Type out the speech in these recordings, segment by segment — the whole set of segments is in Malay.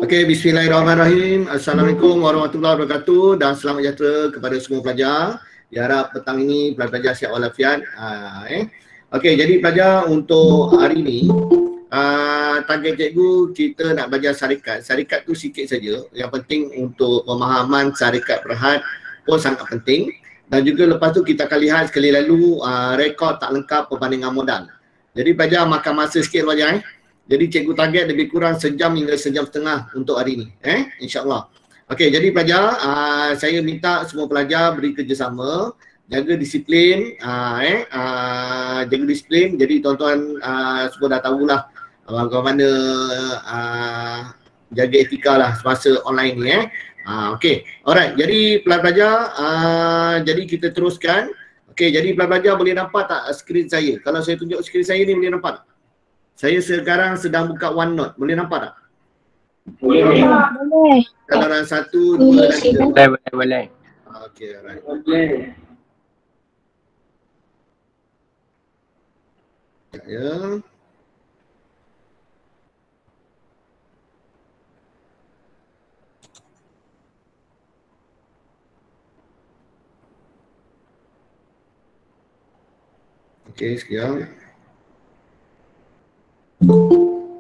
Okey, bismillahirrahmanirrahim. Assalamualaikum warahmatullahi wabarakatuh dan selamat sejahtera kepada semua pelajar. Diharap petang ini pelajar sihat walafiat. Okey, jadi pelajar untuk hari ini target cikgu kita nak belajar syarikat. Syarikat tu sikit saja. Yang penting untuk pemahaman syarikat berhad pun sangat penting. Dan juga lepas tu kita akan lihat sekali lalu rekod tak lengkap perbandingan modal. Jadi pelajar makan masa sikit pelajar. Jadi cikgu target lebih kurang sejam hingga sejam setengah untuk hari ini. InsyaAllah. Okey, jadi pelajar saya minta semua pelajar beri kerjasama, jaga disiplin, jaga disiplin. Jadi tuan-tuan semua dah tahulah bagaimana jaga etika lah semasa online ni. Okey, alright. Jadi pelajar, jadi kita teruskan. Okey, jadi pelajar boleh nampak tak skrin saya? Kalau saya tunjuk skrin saya ni boleh nampak tak? Saya sekarang sedang buka OneNote. Boleh nampak tak? Boleh. Kalau orang 1, 2 dan 3. Boleh. Okey, alright. Boleh. Ya. Okey, sekian. Okey,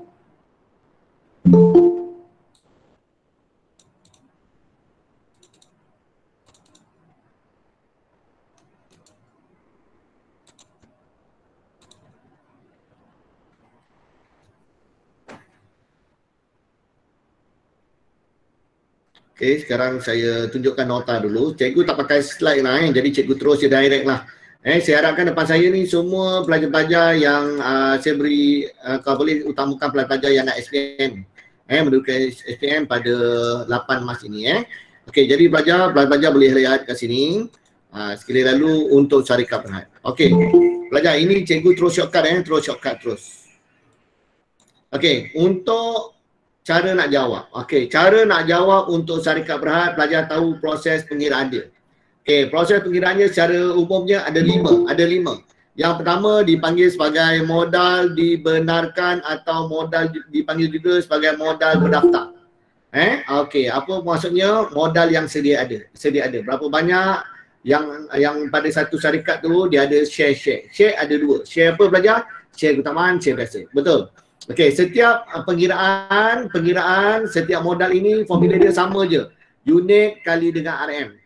sekarang saya tunjukkan nota dulu. Cikgu tak pakai slide lah jadi cikgu terus je direct lah. Saya harapkan depan saya ni semua pelajar-pelajar yang saya beri, kalau boleh utamakan pelajar yang nak SPM. Menduduki SPM pada 8 Mac ini. Okey, jadi pelajar boleh lihat kat sini. Sekali lalu untuk syarikat berhad. Okey, pelajar ini cikgu terus shortcut terus. Okey, untuk cara nak jawab. Okey, cara nak jawab untuk syarikat berhad, pelajar tahu proses pengiraan dia. Okey, proses pengiraannya secara umumnya ada lima. Yang pertama dipanggil sebagai modal dibenarkan atau modal dipanggil juga sebagai modal berdaftar. Okey, apa maksudnya? Modal yang sedia ada. Berapa banyak yang pada satu syarikat tu dia ada share. Share ada dua. Share apa pelajar? Share keutamaan, share biasa. Betul. Okey, setiap pengiraan setiap modal ini formula dia sama je. Unit kali dengan RM.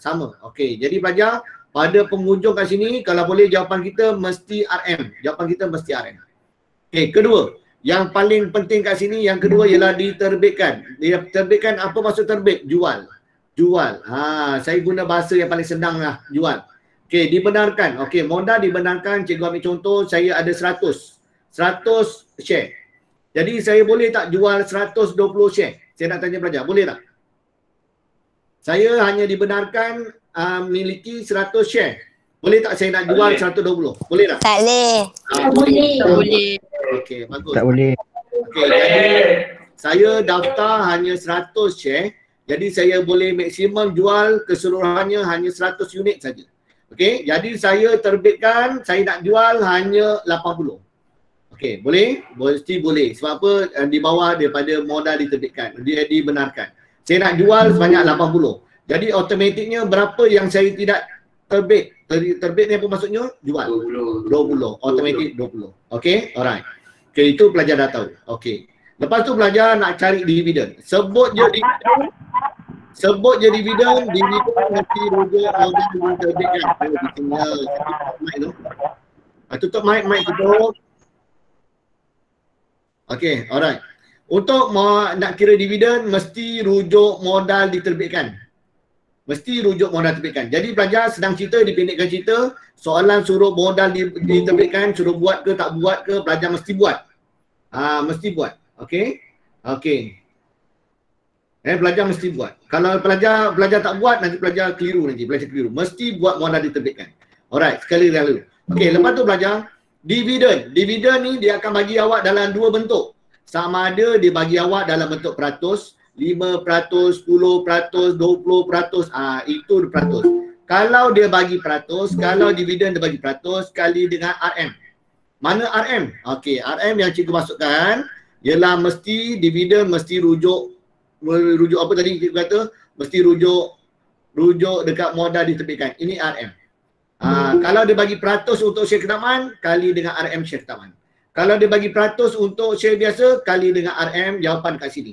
Sama. Okey, jadi pelajar pada penghujung kat sini kalau boleh jawapan kita mesti RM. Okey, kedua, yang paling penting kat sini yang kedua ialah diterbitkan. Terbitkan apa maksud terbit? Jual. Saya guna bahasa yang paling senang lah, jual. Okey, dibenarkan. Okey, modal dibenarkan. Cikgu ambil contoh, saya ada 100 share. Jadi saya boleh tak jual 120 share? Saya nak tanya pelajar, boleh tak? Saya hanya dibenarkan miliki 100 share. Boleh tak saya nak jual 120? Boleh tak? Tak boleh. Boleh. Okey, bagus. Tak boleh. Okey, jadi saya daftar hanya 100 share. Jadi saya boleh maksimum jual keseluruhannya hanya 100 unit saja. Okey, jadi saya terbitkan, saya nak jual hanya 80. Okey, boleh? Mesti boleh. Sebab apa? Di bawah daripada modal diterbitkan, dia dibenarkan. Saya nak jual sebanyak 80. Jadi automatiknya berapa yang saya tidak terbit? Terbit ni apa maksudnya? Jual. 20. Automatik 20. Okey, alright. Okey, itu pelajar dah tahu. Okey. Lepas tu pelajar nak cari dividen. Sebut je dividen mesti rujuk modal diterbitkan. Tutup mic tutup. Okey, alright. Untuk nak kira dividen mesti rujuk modal diterbitkan. Jadi pelajar sedang cerita, dipendekkan cerita, soalan suruh modal diterbitkan, suruh buat ke tak buat ke, pelajar mesti buat. Mesti buat. Okey. Pelajar mesti buat. Kalau pelajar tak buat, nanti pelajar keliru. Mesti buat modal diterbitkan. Alright, sekali lalu. Okey, lepas tu pelajar, dividen ni dia akan bagi awak dalam dua bentuk. Sama ada dia bagi awak dalam bentuk peratus, 5%, 10%, 20%, itu peratus. Kalau dia bagi peratus, kalau dividen dia bagi peratus kali dengan RM. Mana RM? Okey, RM yang cikgu masukkan ialah mesti dividen mesti rujuk apa tadi cikgu kata? Mesti rujuk dekat modal diterbitkan. Ini RM. Kalau dia bagi peratus untuk share keutamaan, kali dengan RM share keutamaan. Kalau dia bagi peratus untuk share biasa, kali dengan RM, jawapan kat sini.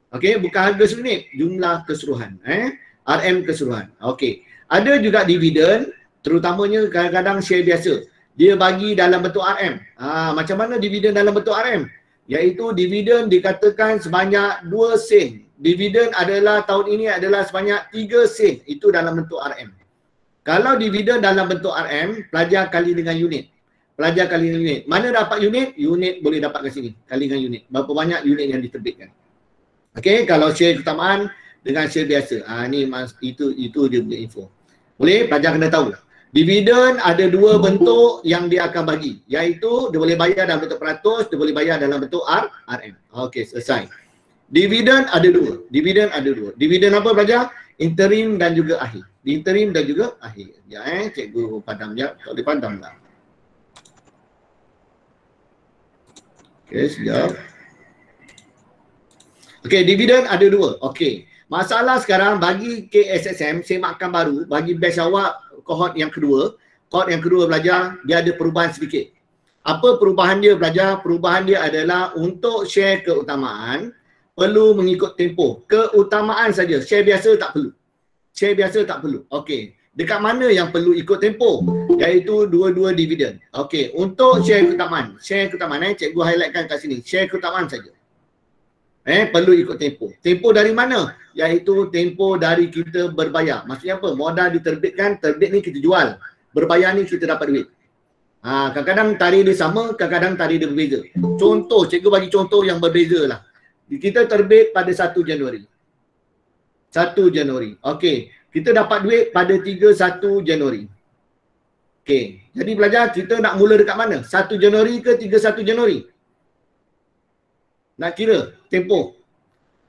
Okey, bukan harga seunit, jumlah keseluruhan. RM keseluruhan. Okey. Ada juga dividen, terutamanya kadang-kadang share biasa. Dia bagi dalam bentuk RM. Macam mana dividen dalam bentuk RM? Iaitu dividen dikatakan sebanyak 2 sen. Dividen adalah tahun ini adalah sebanyak 3 sen. Itu dalam bentuk RM. Kalau dividen dalam bentuk RM, pelajar kali dengan unit. Pelajar kali dengan unit. Mana dapat unit? Unit boleh dapat kat sini. Kali dengan unit. Berapa banyak unit yang diterbitkan. Okey, kalau share keutamaan dengan share biasa. Itu dia punya info. Boleh? Pelajar kena tahu. Dividen ada 2 bentuk yang dia akan bagi. Iaitu dia boleh bayar dalam bentuk peratus, dia boleh bayar dalam bentuk RM. Okey, selesai. Dividen ada 2. Dividen ada 2. Dividen apa pelajar? Interim dan juga akhir. Interim dan juga akhir. Ya, cikgu padam je. Tak boleh padam lah. Okey, sekejap. Okey, dividen ada 2. Okey. Masalah sekarang bagi KSSM, semakkan baru, bagi batch awak kohort yang kedua belajar, dia ada perubahan sedikit. Apa perubahan dia belajar? Perubahan dia adalah untuk share keutamaan perlu mengikut tempoh. Keutamaan saja, share biasa tak perlu. Share biasa tak perlu. Okey. Dekat mana yang perlu ikut tempoh? Iaitu dua-dua dividen. Okey, untuk share keutamaan. Share keutamaan cikgu highlightkan kat sini. Share keutamaan saja. Perlu ikut tempoh. Tempoh dari mana? Iaitu tempoh dari kita berbayar. Maksudnya apa? Modal diterbitkan, terbit ni kita jual. Berbayar ni kita dapat duit. Kadang-kadang tarikh dia sama, kadang-kadang tarikh dia berbeza. Contoh, cikgu bagi contoh yang berbeza lah. Kita terbit pada 1 Januari. 1 Januari. Okey. Kita dapat duit pada 31 Januari. Okey. Jadi pelajar, kita nak mula dekat mana? 1 Januari ke 31 Januari? Nak kira tempoh.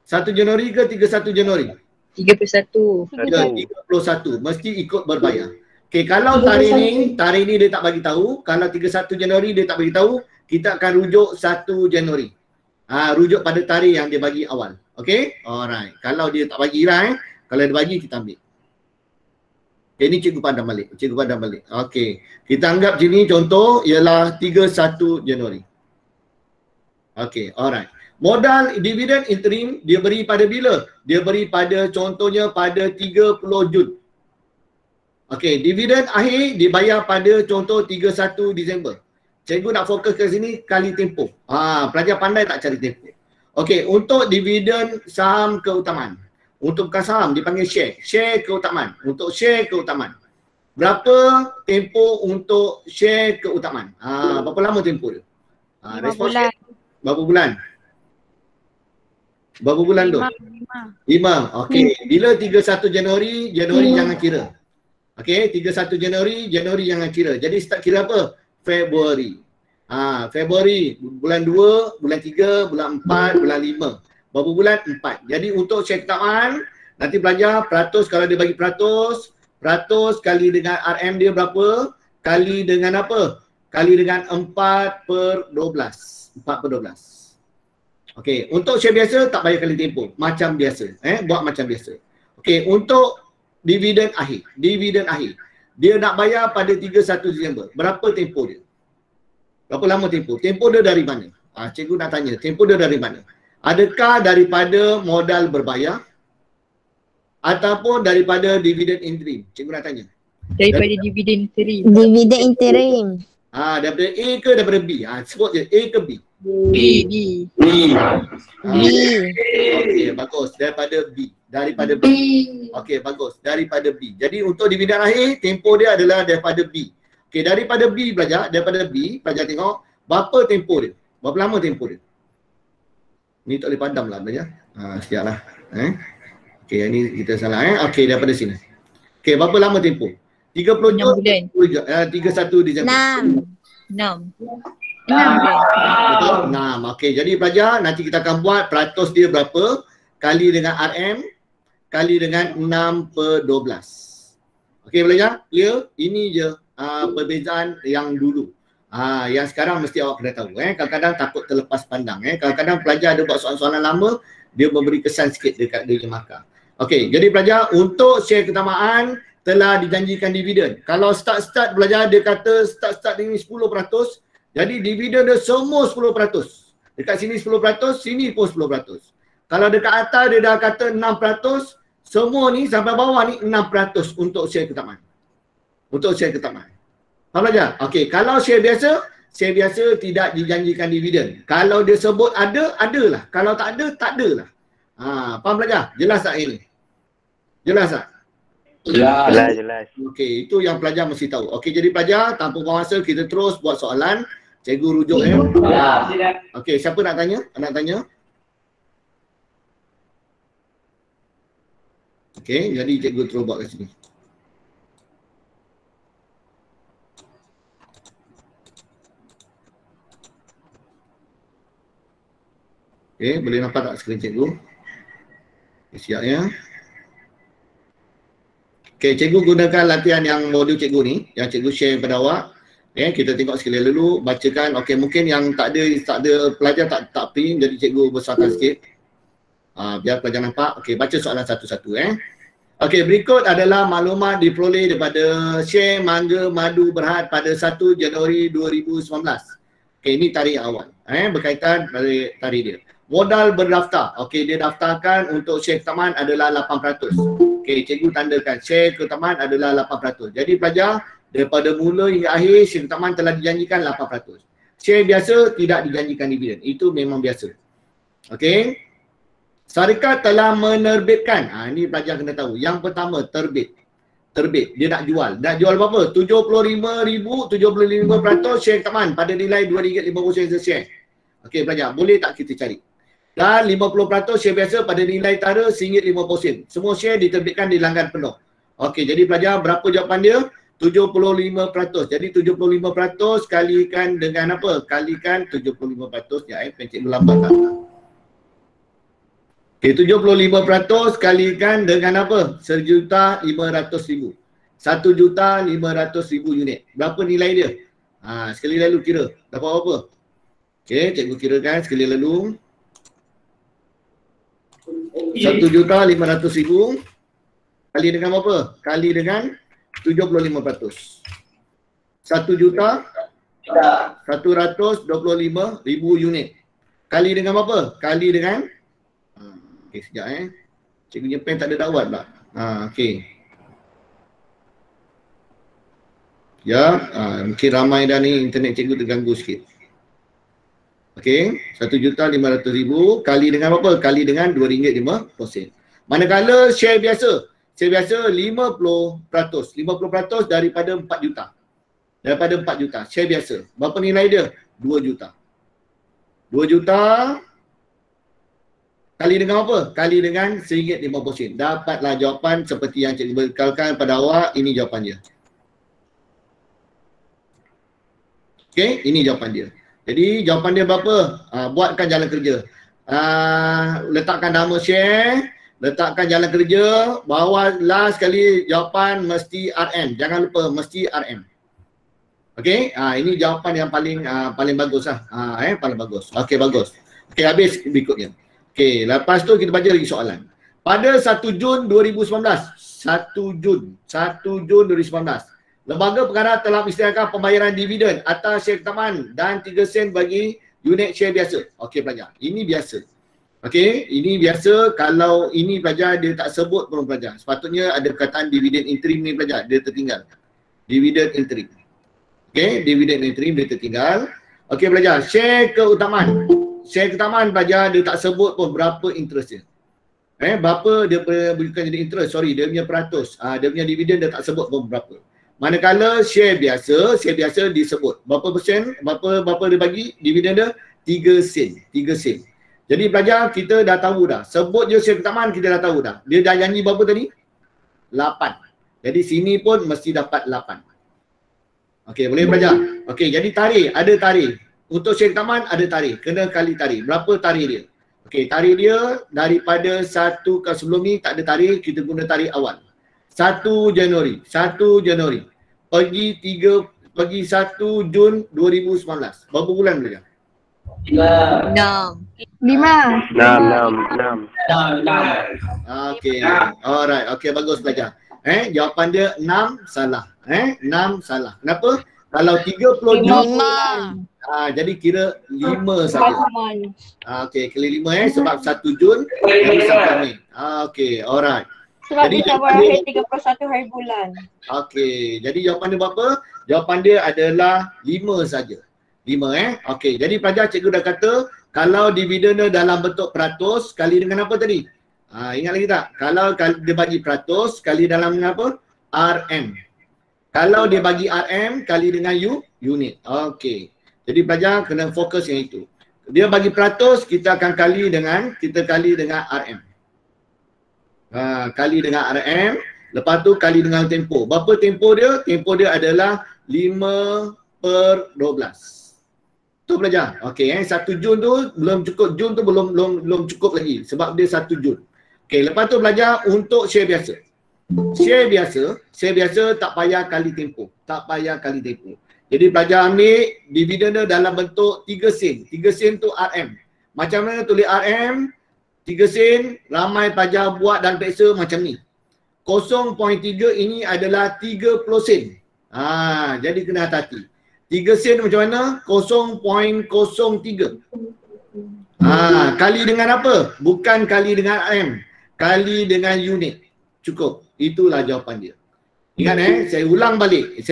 1 Januari ke 31 Januari? 31. 31. Mesti ikut berbayar. Okey, kalau tarikh ni dia tak bagi tahu, kalau 31 Januari dia tak bagi tahu, kita akan rujuk 1 Januari. Rujuk pada tarikh yang dia bagi awal. Okey? Alright. Kalau dia tak bagi lah kalau dia bagi kita ambil. Okay, ini cikgu padam balik. Okey. Kita anggap sini contoh ialah 31 Januari. Okey, alright. Modal dividen interim dia beri pada bila? Dia beri pada contohnya pada 30 Jun. Okey, dividen akhir dibayar pada contoh 31 Disember. Cikgu nak fokus ke sini kali tempoh. Pelajar pandai tak cari tempoh. Okey, untuk dividen saham keutamaan. Untuk bukan saham dipanggil share. Share keutamaan. Untuk share keutamaan. Berapa tempoh untuk share keutamaan? Berapa lama tempoh dia? 5 bulan. Berapa bulan? Berapa bulan tu? 5. Okey. Bila 31 Januari, jangan kira. Okey, 31 Januari jangan kira. Jadi start kira apa? Februari. Februari, bulan 2, bulan 3, bulan 4, bulan 5. Berapa bulan? 4. Jadi untuk share keutamaan, nanti belajar peratus kalau dia bagi peratus kali dengan RM dia berapa? Kali dengan apa? Kali dengan 4/12. 4/12. Okey, untuk share biasa tak bayar kali tempoh, macam biasa. Buat macam biasa. Okey, untuk dividen akhir. Dia nak bayar pada 31 Disember. Berapa tempoh dia? Berapa lama tempoh? Tempoh dia dari mana? Cikgu nak tanya, tempoh dia dari mana? Adakah daripada modal berbayar ataupun daripada dividen interim? Cikgu nak tanya. Daripada dividen interim. Dividen interim. Daripada A ke daripada B? Sebut je, A ke B? B. Okey, bagus. Daripada B. Okey, bagus. Daripada B. Jadi untuk dividen akhir, tempoh dia adalah daripada B. Okey, daripada B belajar, pelajar tengok berapa tempoh dia. Berapa lama tempoh dia? Ni tak boleh padam lah belajar. Sekejap lah. Okey, ini kita salah. Okey, daripada sini. Okey, berapa lama tempoh? 30 bulan. 31 Disember. 6 Betul? 6. Okey, jadi pelajar nanti kita akan buat peratus dia berapa kali dengan RM kali dengan 6/12. Okey pelajar, clear? Ini je perbezaan yang dulu. Yang sekarang mesti awak kena tahu. Kadang-kadang takut terlepas pandang. Kadang-kadang pelajar ada buat soalan-soalan lama, dia memberi kesan sikit dekat dia markah. Okey, jadi pelajar untuk share keutamaan telah dijanjikan dividen. Kalau start pelajar dia kata start ini 10%, jadi dividen dia semua 10%. Dekat sini 10%, sini pun 10%. Kalau dekat atas dia dah kata 6%, semua ni sampai bawah ni 6% untuk share keutamaan. Untuk share keutamaan. Faham pelajar? Okey, kalau share biasa tidak dijanjikan dividen. Kalau dia sebut ada, adalah. Kalau tak ada, tak adalah. Faham pelajar? Jelas tak ini? Jelas tak? Jelas. Okey, itu yang pelajar mesti tahu. Okey, jadi pelajar tanpa buang masa kita terus buat soalan. Cikgu rujuk Okey, siapa nak tanya? Nak tanya? Okey, jadi cikgu terus buat kat sini. Okey, boleh nampak tak skrin cikgu? Okay, siap ya. Okey, cikgu gunakan latihan yang modul cikgu ni, yang cikgu share kepada awak. Kita tengok sekali dulu, bacakan. Okey, mungkin yang tak ada pelajar tak print, jadi cikgu besarkan sikit. Biar pelajar nampak. Okey, baca soalan satu-satu. Okey, berikut adalah maklumat diperoleh daripada share Mangga Madu Berhad pada 1 Januari 2019. Okey, ini tarikh awal. Berkaitan dari tarikh dia. Modal berdaftar. Okey, dia daftarkan untuk share keutamaan adalah 8%. Okey, cikgu tandakan share keutamaan adalah 8%. Jadi pelajar, daripada mula hingga akhir share keutamaan telah dijanjikan 8%. Share biasa tidak dijanjikan dividen. Itu memang biasa. Okey. Syarikat telah menerbitkan. Ini pelajar kena tahu. Yang pertama, terbit. Dia nak jual. Nak jual berapa? 75% share keutamaan pada nilai RM2.50 share. Okey pelajar, boleh tak kita cari? Dan 50% share biasa pada nilai tara RM1.50. Semua share diterbitkan di langgan penuh. Okey, jadi pelajar berapa jawapan dia? 75%. Jadi 75% kalikan dengan apa? Kalikan 75%. Ya, pencik lambat tak? Okey, 75% kalikan dengan apa? RM1.500.000. 1.500.000 unit. Berapa nilai dia? Sekali lalu kira. Dapat berapa? Okey, cikgu kirakan sekali lalu. 1.500.000 kali dengan berapa? Kali dengan 75%. 1.125.000 unit. Kali dengan berapa? Kali dengan okey, sekejap Cikgu punya pen tak ada dakwat pula. Okey. Ya, mungkin ramai dah ni internet cikgu terganggu sikit. Okey, 1.500.000 kali dengan berapa? Kali dengan RM2.50. Manakala share biasa 50%. 50% daripada 4 juta. Daripada 4 juta. Share biasa. Berapa nilai dia? 2 juta. 2 juta kali dengan apa? Kali dengan RM1.50. Dapatlah jawapan seperti yang cikgu bekalkan pada awak. Ini jawapan dia. Okey, ini jawapan dia. Jadi jawapan dia berapa? Buatkan jalan kerja. Letakkan nama share, letakkan jalan kerja, bawalah sekali jawapan mesti RM. Jangan lupa mesti RM. Okey, ini jawapan yang paling bagus lah. Paling bagus. Okey, bagus. Okey, habis berikutnya. Okey, lepas tu kita baca lagi soalan. Pada 1 Jun 2019, 1 Jun 2019, Lembaga Pengarah telah mengisytiharkan pembayaran dividen atas share keutamaan dan 3 sen bagi unit share biasa. Okey pelajar, ini biasa. Okey, ini biasa. Kalau ini pelajar dia tak sebut pun pelajar. Sepatutnya ada perkataan dividen interim ni pelajar, dia tertinggal. Dividen interim. Okey, dividen interim dia tertinggal. Okey pelajar, share keutamaan. Share keutamaan pelajar dia tak sebut pun berapa interest dia. Berapa dia bukan jadi interest, sorry, dia punya peratus. Dia punya dividen dia tak sebut pun berapa. Manakala share biasa disebut. Berapa persen, berapa dia bagi dividen dia? 3 sen. 3 sen. Jadi pelajar kita dah tahu dah. Sebut je share keutamaan kita dah tahu dah. Dia dah janji berapa tadi? 8. Jadi sini pun mesti dapat 8. Okey, boleh pelajar? Okey, jadi tarikh, ada tarikh. Untuk share keutamaan ada tarikh. Kena kali tarikh. Berapa tarikh dia? Okey, tarikh dia daripada satu ke sebelum ni tak ada tarikh, kita guna tarikh awal. 1 Januari. Pergi pergi 1 Jun 2019. Berapa bulan belajar? 6. 6. Okey. Alright. Okey, bagus belajar. Jawapan dia 6 salah. 6 salah. Kenapa? Kalau 30 Jun jadi kira 5 saja. Okey, kira 5 sebab 1 Jun dari sampai Mei. Okey, alright. Sebab Jadi dia berakhir 31 hari bulan. Okey, jadi jawapan dia berapa? Jawapan dia adalah 5 saja. 5 Okey, jadi pelajar cikgu dah kata kalau dividen dia dalam bentuk peratus kali dengan apa tadi? Ingat lagi tak? Kalau dia bagi peratus kali dalam dengan apa? RM. Kalau dia bagi RM kali dengan unit. Okey. Jadi pelajar kena fokus yang itu. Dia bagi peratus, kita akan kali dengan RM. Kali dengan RM, lepas tu kali dengan tempoh. Berapa tempoh dia? Tempoh dia adalah 5/12. Tu pelajar. Okey, 1 Jun tu belum cukup, Jun tu belum cukup lagi sebab dia 1 Jun. Okey, lepas tu belajar untuk share biasa. Share biasa tak payah kali tempoh. Jadi pelajar ambil dividen dia dalam bentuk 3 sen. 3 sen tu RM. Macam mana tulis RM? 3 sen, ramai pelajar buat dan peksa macam ni. 0.3 ini adalah 30 sen. Jadi kena hati-hati. 3 sen macam mana? 0.03. Kali dengan apa? Bukan kali dengan RM. Kali dengan unit. Cukup. Itulah jawapan dia. Ingat saya ulang balik.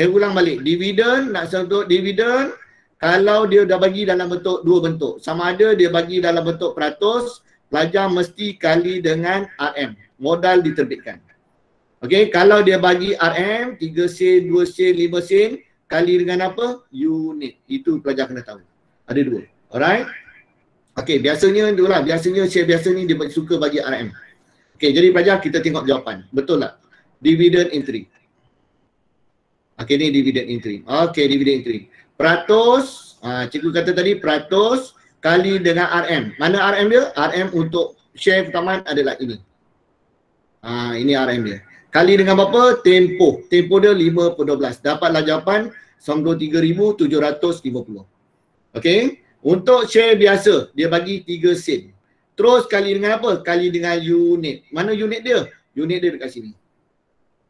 Dividen, nak sebut dividen, kalau dia dah bagi dalam bentuk dua bentuk. Sama ada dia bagi dalam bentuk peratus, pelajar mesti kali dengan RM. Modal diterbitkan. Okey, kalau dia bagi RM, 3 sen, 2 sen, 5 sen, kali dengan apa? Unit. Itu pelajar kena tahu. Ada dua. Alright? Okey, biasanya itulah. Biasanya share biasa ni dia suka bagi RM. Okey, jadi pelajar kita tengok jawapan. Betul tak? Dividend entry. Okey, ni dividend entry. Okey, dividend entry. Peratus, cikgu kata tadi peratus kali dengan RM. Mana RM dia? RM untuk share pertamaan adalah ini. Ini RM dia. Kali dengan berapa? Tempoh. Tempoh dia 5/12. Dapatlah jawapan 93,750. Okey. Untuk share biasa, dia bagi 3 sen. Terus kali dengan apa? Kali dengan unit. Mana unit dia? Unit dia dekat sini.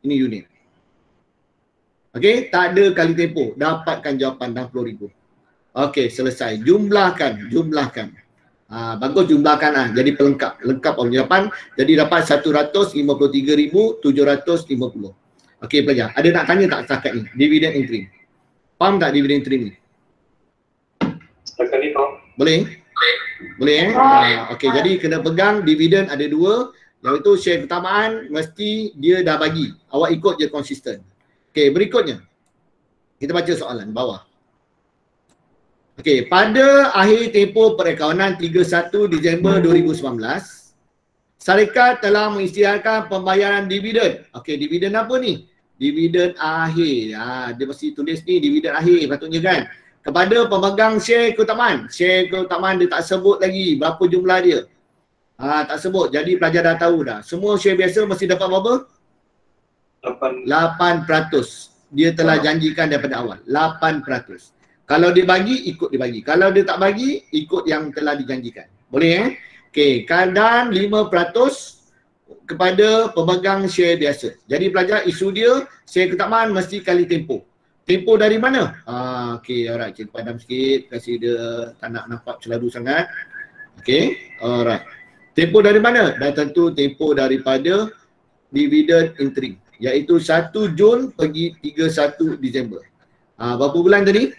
Ini unit. Okey, tak ada kali tempoh. Dapatkan jawapan 60,000. Okey, selesai. Jumlahkan. Bagus jumlahkan Jadi pelengkap. Lengkap oleh jawapan. Jadi dapat 153,750. Okey pelajar. Ada nak tanya tak setakat ni? Dividend entry. Faham tak dividend entry ni? Setakat ni faham. Boleh? Boleh Okey, jadi kena pegang dividen ada dua. Iaitu share keutamaan mesti dia dah bagi. Awak ikut je konsisten. Okey, berikutnya. Kita baca soalan bawah. Okey, pada akhir tempoh perakawanan 31 Disember 2019, syarikat telah mengisytiharkan pembayaran dividen. Okey, dividen apa ni? Dividen akhir. Dia mesti tulis ni dividen akhir patutnya kan. Kepada pemegang share keutamaan. Share keutamaan dia tak sebut lagi berapa jumlah dia. Tak sebut. Jadi pelajar dah tahu dah. Semua share biasa mesti dapat berapa? 8%. Dia telah janjikan daripada awal. 8%. Kalau dia bagi, ikut dia bagi. Kalau dia tak bagi, ikut yang telah dijanjikan. Boleh Okey, keadaan 5% kepada pemegang share biasa. Jadi pelajar isu dia, share keutamaan mesti kali tempoh. Tempoh dari mana? Okey, alright. Cikgu padam sikit. Kasih dia tak nak nampak celadu sangat. Okey, alright. Tempoh dari mana? Dan tentu tempoh daripada dividend entry. Iaitu 1 Jun pergi 31 Disember. Berapa bulan tadi?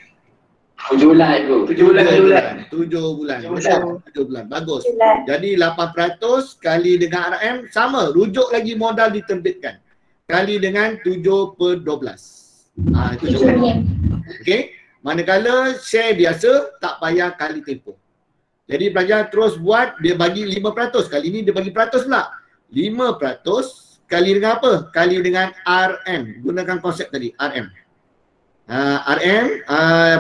7 bulan tu. 7 bulan. 7 bulan. Bagus. Jadi 8% kali dengan RM sama. Rujuk lagi modal diterbitkan. Kali dengan 7/12. Itu jawapan. Okey. Manakala share biasa tak payah kali tempoh. Jadi pelajar terus buat, dia bagi 5%. Kali ni dia bagi peratus pula. 5% kali dengan apa? Kali dengan RM. Gunakan konsep tadi, RM. RM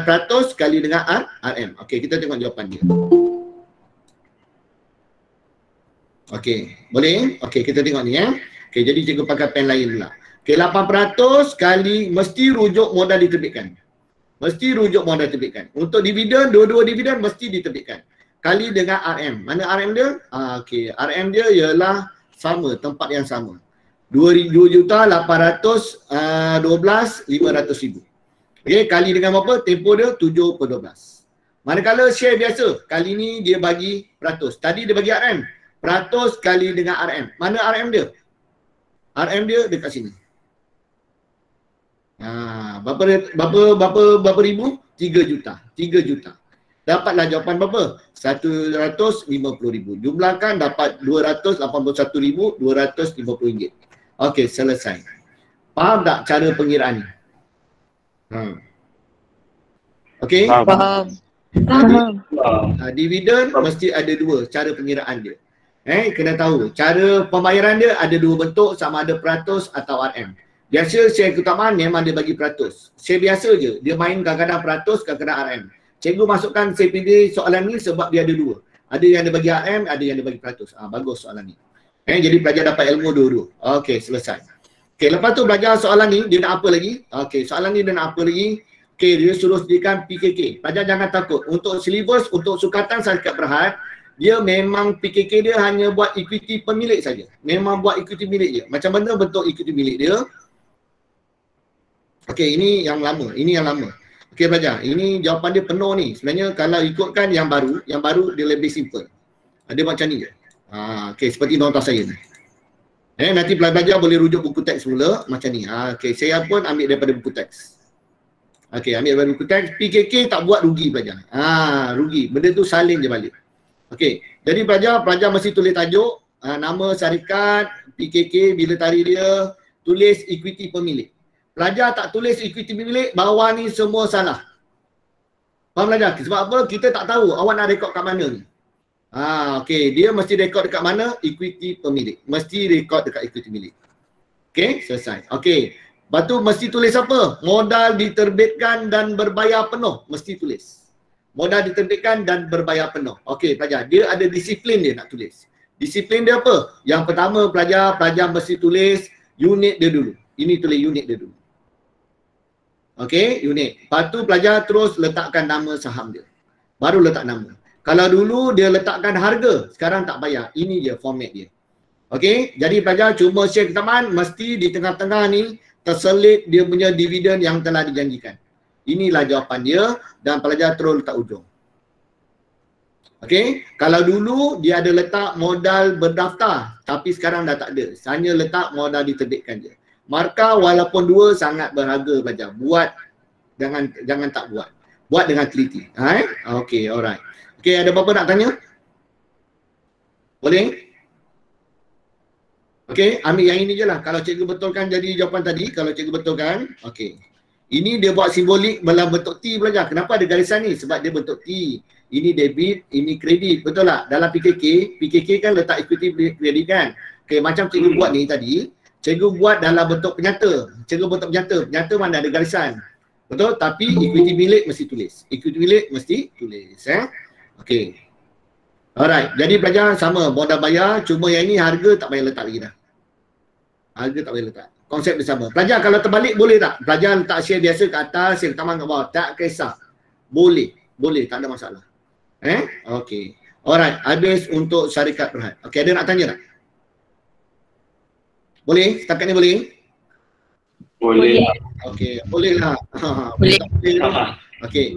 peratus kali dengan RM. Okey, kita tengok jawapan dia. Okey, boleh? Okey, kita tengok ni Okey, jadi cikgu pakai pen lain pula. Okey, 8% kali mesti rujuk modal diterbitkan. Mesti rujuk modal terbitkan. Untuk dividen, dua-dua dividen mesti diterbitkan. Kali dengan RM. Mana RM dia? Okey, RM dia ialah sama, tempat yang sama. 2,812,500,000. Okey, kali dengan berapa? Tempoh dia 7/12. Manakala share biasa, kali ni dia bagi peratus. Tadi dia bagi RM. Peratus kali dengan RM. Mana RM dia? RM dia dekat sini. Berapa ribu? 3 juta. 3 juta. Dapatlah jawapan berapa? 150,000. Jumlahkan dapat RM281,250. Okey, selesai. Faham tak cara pengiraan ni? Okey? Faham. Dividen mesti ada dua cara pengiraan dia. Kena tahu. Cara pembayaran dia ada dua bentuk, sama ada peratus atau RM. Biasa share keutamaan memang dia bagi peratus. Share biasa je. Dia main kadang-kadang peratus, kadang-kadang RM. Cikgu masukkan saya pilih soalan ni sebab dia ada dua. Ada yang dia bagi RM, ada yang dia bagi peratus. Bagus soalan ni. Jadi pelajar dapat ilmu dua-dua. Okey, selesai. Okey, lepas tu belajar soalan ni, dia nak apa lagi? Okey, soalan ni dia nak apa lagi? Okey, dia suruh sediakan PKK. Pelajar jangan takut. Untuk silibus, untuk sukatan syarikat berhad, dia memang PKK dia hanya buat equity pemilik saja. Memang buat equity milik je. Macam mana bentuk equity milik dia? Okey, ini yang lama. Ini yang lama. Okey pelajar, ini jawapan dia penuh ni. Sebenarnya kalau ikutkan yang baru dia lebih simple. Dia macam ni je. Okey, seperti nota saya ni. Nanti pelajar boleh rujuk buku teks semula macam ni. Okey, saya pun ambil daripada buku teks. Okey, ambil daripada buku teks. PKK tak buat rugi pelajar. Rugi. Benda tu salin je balik. Okey, jadi pelajar mesti tulis tajuk, nama syarikat, PKK, bila tarikh dia, tulis equity pemilik. Pelajar tak tulis equity pemilik, bawah ni semua salah. Faham pelajar? Sebab apa? Kita tak tahu awak nak rekod kat mana ni. Okey, dia mesti rekod dekat mana? Equity pemilik. Mesti rekod dekat equity pemilik. Okey, selesai. Okey. Lepas tu mesti tulis apa? Modal diterbitkan dan berbayar penuh. Mesti tulis. Modal diterbitkan dan berbayar penuh. Okey, pelajar. Dia ada disiplin dia nak tulis. Disiplin dia apa? Yang pertama pelajar mesti tulis unit dia dulu. Ini tulis unit dia dulu. Okey, unit. Lepas tu pelajar terus letakkan nama saham dia. Baru letak nama. Kalau dulu dia letakkan harga, sekarang tak payah. Ini dia format dia. Okey, jadi pelajar cuma share keutamaan, mesti di tengah-tengah ni terselit dia punya dividen yang telah dijanjikan. Inilah jawapan dia dan pelajar terus letak ujung. Okey, kalau dulu dia ada letak modal berdaftar, tapi sekarang dah tak ada. Hanya letak modal diterbitkan je. Markah walaupun dua sangat berharga pelajar. Buat, jangan tak buat. Buat dengan teliti. Okey, alright. Okey, ada apa-apa nak tanya? Boleh? Okey, ambil yang ini je lah. Kalau cikgu betulkan jadi jawapan tadi, kalau cikgu betulkan, okey. Ini dia buat simbolik dalam bentuk T pelajar. Kenapa ada garisan ni? Sebab dia bentuk T. Ini debit, ini kredit. Betul tak? Dalam PKK kan letak equity kredit kan? Okey, macam cikgu buat ni tadi. Cikgu buat dalam bentuk penyata. Cikgu bentuk penyata. Penyata mana ada garisan. Betul? Tapi equity milik mesti tulis. Equity milik mesti tulis. Okey. Alright. Jadi pelajar sama. Modal bayar. Cuma yang ini harga tak payah letak lagi dah. Harga tak payah letak. Konsep dia sama. Pelajar kalau terbalik boleh tak? Pelajar letak share biasa kat atas, share keutamaan kat bawah. Tak kisah. Boleh. Boleh. Tak ada masalah. Okey. Alright. Habis untuk syarikat berhad. Okey. Ada nak tanya tak? Boleh? Setakat ni boleh? Boleh. Okey, boleh lah. Boleh. Okey.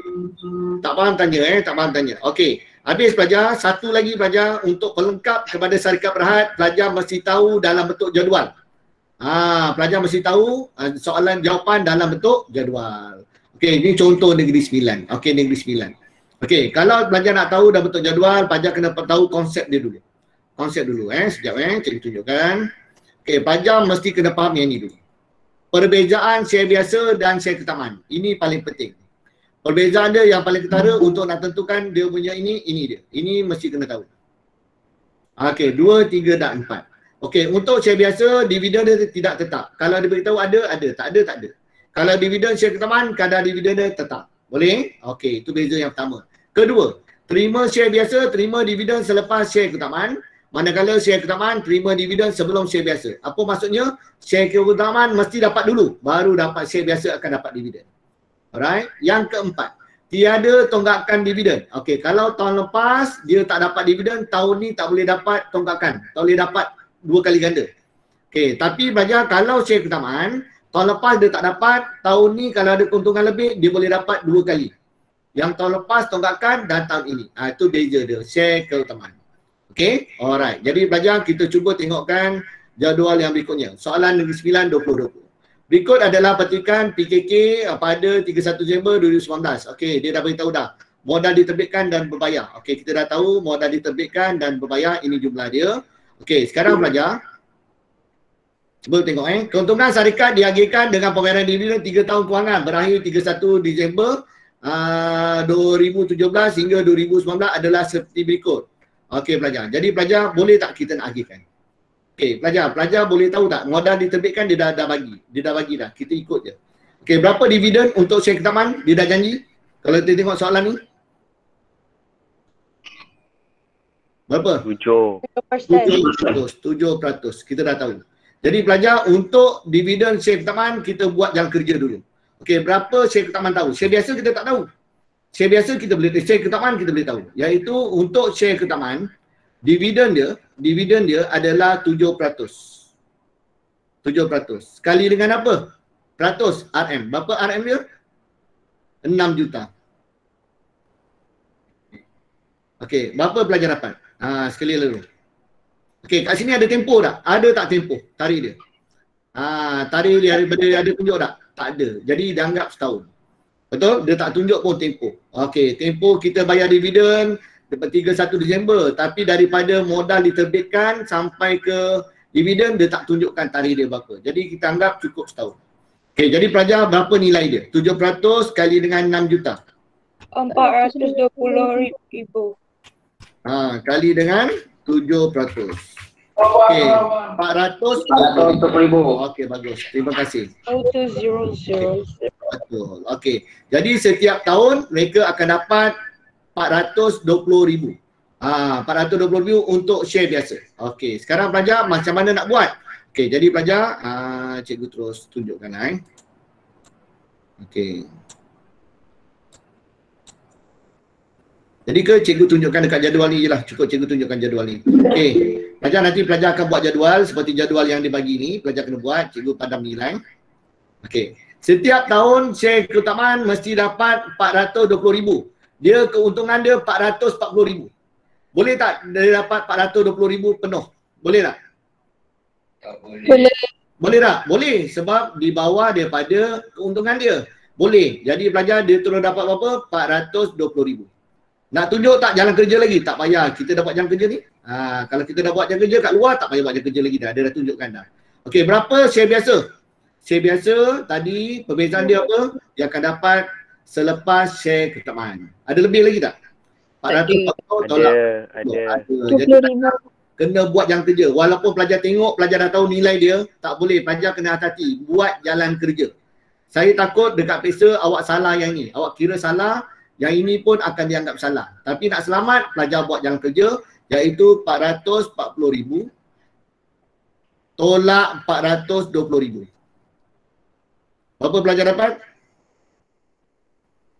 Tak faham tanya tak faham tanya. Okey. Habis pelajar, satu lagi pelajar untuk pelengkap kepada syarikat berhad, pelajar mesti tahu dalam bentuk jadual. Pelajar mesti tahu soalan jawapan dalam bentuk jadual. Okey, ini contoh Negeri Sembilan. Okey, Negeri Sembilan. Okey, kalau pelajar nak tahu dalam bentuk jadual, pelajar kena tahu konsep dia dulu. Konsep dulu sekejap cikgu tunjukkan. Okey, pelajar mesti kena faham yang ni dulu. Perbezaan share biasa dan share keutamaan. Ini paling penting. Perbezaan dia yang paling ketara untuk nak tentukan dia punya ini dia. Ini mesti kena tahu. Okey, 2, 3 dan 4. Okey, untuk share biasa, dividen dia tidak tetap. Kalau dia beritahu ada, tak ada. Kalau dividen share keutamaan, kadar dividen dia tetap. Boleh? Okey, itu beza yang pertama. Kedua, terima share biasa, terima dividen selepas share keutamaan. Manakala share keutamaan, terima dividen sebelum share biasa. Apa maksudnya? Share keutamaan mesti dapat dulu, baru dapat share biasa akan dapat dividen. Alright. Yang keempat, tiada tonggakan dividen. Okey, kalau tahun lepas dia tak dapat dividen, tahun ni tak boleh dapat tonggakan. Tak boleh dapat 2 kali ganda. Okey, tapi pelajar kalau share keutamaan, tahun lepas dia tak dapat, tahun ni kalau ada keuntungan lebih, dia boleh dapat 2 kali. Yang tahun lepas tonggakan dan tahun ini. Itu beza dia, share keutamaan. Okey, alright. Jadi pelajar kita cuba tengokkan jadual yang berikutnya. Soalan negeri 9, 2020. Berikut adalah petikan PKK pada 31 Disember 2019. Okey, dia dah beritahu dah. Modal diterbitkan dan berbayar. Okey, kita dah tahu modal diterbitkan dan berbayar, ini jumlah dia. Okey, sekarang pelajar. Cuba tengok keuntungan syarikat diagihkan dengan pembayaran dividen 3 tahun kewangan berakhir 31 Disember 2017 hingga 2019 adalah seperti berikut. Okey pelajar. Jadi pelajar boleh tak kita nak agihkan? Okey, pelajar boleh tahu tak modal diterbitkan dia dah bagi. Dia dah bagi dah. Kita ikut je. Okey, berapa dividen untuk share keutamaan? Dia dah janji. Kalau kita tengok soalan ni. Berapa? 7%. Kita dah tahu. Jadi pelajar untuk dividen share keutamaan kita buat jalan kerja dulu. Okey, berapa share keutamaan tahu? Share biasa kita tak tahu. Share biasa kita boleh, share keutamaan kita boleh tahu. Iaitu untuk share keutamaan dividen dia adalah 7%. 7%. Kali dengan apa? Peratus RM. Berapa RM dia? 6 juta. Okey, berapa pelajar dapat? Sekali lalu. Okey, kat sini ada tempoh tak? Ada tak tempoh? Tarikh dia. Tarikh dia ada tunjuk tak? Tak ada. Jadi dia anggap setahun. Betul? Dia tak tunjuk pun tempoh. Okey, tempoh kita bayar dividen 31 Disember, tapi daripada modal diterbitkan sampai ke dividen dia tak tunjukkan tarikh dia berapa. Jadi kita anggap cukup setahun. Okey, jadi pelajar berapa nilai dia? 7% kali dengan 6 juta. 420,000. Kali dengan 7%. Okey, 420,000. Okey, bagus. Terima kasih. 02000. Betul. Okey. Jadi setiap tahun mereka akan dapat 420,000. 420,000 untuk share biasa. Okey, sekarang pelajar macam mana nak buat? Okey, jadi pelajar cikgu terus tunjukkan Okey. Jadi ke cikgu tunjukkan dekat jadual ni je lah. Cukup cikgu tunjukkan jadual ni. Okey. Pelajar nanti pelajar akan buat jadual seperti jadual yang dibagi ni. Pelajar kena buat, cikgu padam nilai. Okey. Setiap tahun share keutamaan mesti dapat 420,000. Dia keuntungan dia 440,000. Boleh tak dia dapat 420,000 penuh? Boleh tak? Tak boleh. Boleh tak? Boleh sebab di bawah daripada keuntungan dia. Boleh. Jadi pelajar dia terus dapat berapa? 420,000. Nak tunjuk tak jalan kerja lagi? Tak payah. Kita dapat jalan kerja ni. Kalau kita dah buat jalan kerja kat luar tak payah buat jalan kerja lagi dah. Dia dah tunjukkan dah. Okey, berapa share biasa? Share biasa tadi perbezaan dia apa? Dia akan dapat selepas share keutamaan. Ada lebih lagi tak? 440 tolak. Ada. Jadi kena buat jalan kerja. Walaupun pelajar tengok, pelajar dah tahu nilai dia, tak boleh. Pelajar kena hati-hati. Buat jalan kerja. Saya takut dekat peksa awak salah yang ni. Awak kira salah, yang ini pun akan dianggap salah. Tapi nak selamat, pelajar buat jalan kerja iaitu 440,000 tolak 420,000. Berapa pelajar dapat?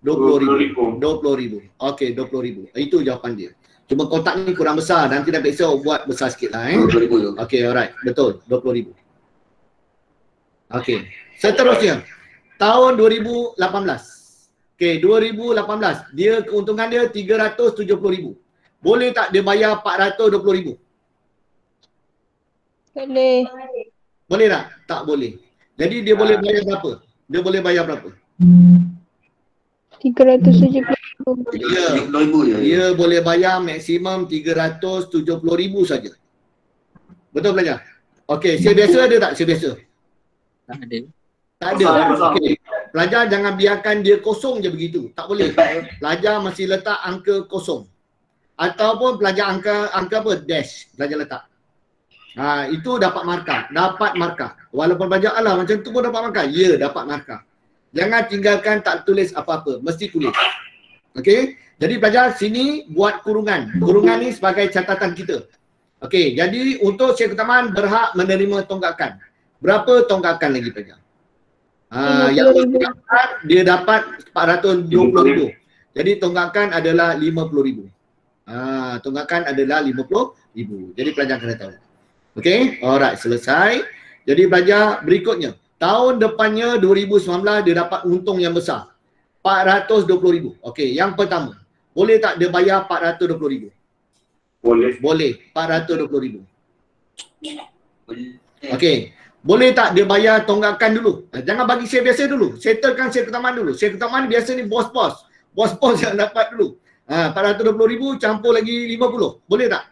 20,000. 20,000. Okey, 20,000. Itu jawapan dia. Cuma kotak ni kurang besar. Nanti dah peksa buat besar sikit lah. 20,000. Okey, alright. Betul. 20,000. Okey. Seterusnya. Tahun 2018. Okey, 2018. Dia keuntungan dia 370,000. Boleh tak dia bayar 420,000? Boleh. Boleh tak? Tak boleh. Jadi dia boleh bayar berapa? Dia boleh bayar berapa? 370,000. Dia boleh bayar maksimum 370,000 saja. Betul pelajar? Okey, share biasa ada tak share biasa? Tak ada. Tak ada. Okey. Pelajar jangan biarkan dia kosong je begitu. Tak boleh. Pelajar mesti letak angka kosong. Ataupun pelajar angka apa? Dash. Pelajar letak. Itu dapat markah. Dapat markah. Walaupun pelajar alah macam tu pun dapat markah. Ya, dapat markah. Jangan tinggalkan tak tulis apa-apa. Mesti tulis. Okey. Jadi pelajar sini buat kurungan. Kurungan ni sebagai catatan kita. Okey. Jadi untuk share keutamaan berhak menerima tonggakan. Berapa tonggakan lagi pelajar? Yang dia dapat 420,000. Jadi tunggakan adalah 50,000. Tunggakan adalah 50,000. Jadi pelajar kena tahu. Okey, alright, selesai. Jadi pelajar berikutnya, tahun depannya 2019 dia dapat untung yang besar. 420,000. Okey, yang pertama, boleh tak dia bayar 420,000? Boleh. Boleh, 420,000. Boleh. Okey. Boleh tak dia bayar tunggakan dulu? Jangan bagi share biasa dulu. Settlekan share keutamaan dulu. Share keutamaan biasa ni bos-bos. Bos-bos yang dapat dulu. 420,000 campur lagi 50. Boleh tak?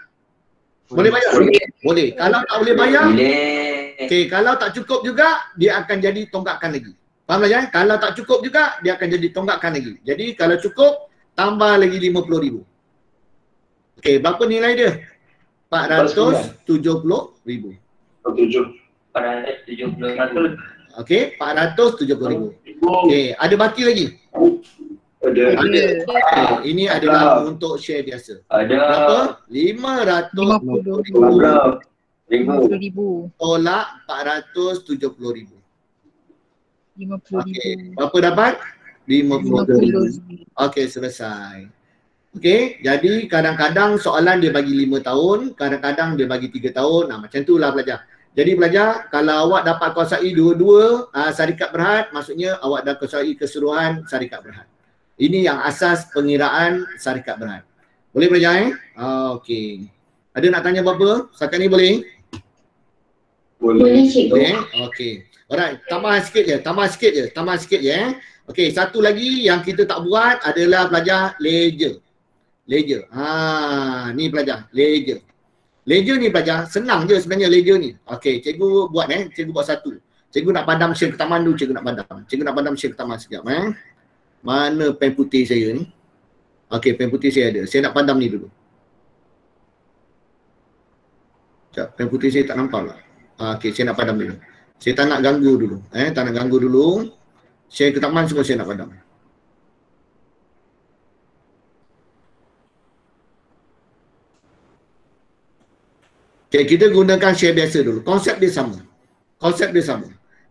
Boleh bayar? Boleh. Kalau tak boleh bayar, okey, kalau tak cukup juga, dia akan jadi tunggakan lagi. Faham tak ya? Kalau tak cukup juga, dia akan jadi tunggakan lagi. Jadi kalau cukup, tambah lagi 50,000. Okey, berapa nilai dia? 470,000. 470. Okey, 470,000. Okey, ada baki lagi? Ada. Ini adalah untuk share biasa. Ada. Berapa? 550,000 50,000. tolak 470,000. 50,000. Okey, berapa dapat? 50,000. Okey, selesai. Okey, jadi kadang-kadang soalan dia bagi 5 tahun, kadang-kadang dia bagi 3 tahun. Macam tu lah pelajar. Jadi pelajar, kalau awak dapat kuasai dua-dua syarikat berhad, maksudnya awak dah kuasai keseluruhan syarikat berhad. Ini yang asas pengiraan syarikat berhad. Boleh pelajar okey. Ada nak tanya apa-apa? Setakat ni boleh? Boleh. Boleh? Okey. Alright, tambah sikit je. Okey, satu lagi yang kita tak buat adalah pelajar ledger. Ni pelajar, ledger. Ledger ni pelajar, senang je sebenarnya ledger ni. Okey, cikgu buat cikgu buat satu. Cikgu nak padam share keutamaan dulu, cikgu nak padam share keutamaan sekejap Mana pen putih saya ni? Okey, pen putih saya ada. Saya nak padam ni dulu. Sekejap, pen putih saya tak nampak lah. Okey, saya nak padam dulu. Saya tak nak ganggu dulu. Tak nak ganggu dulu. Share keutamaan semua saya nak padam. Okay, kita gunakan share biasa dulu. Konsep dia sama.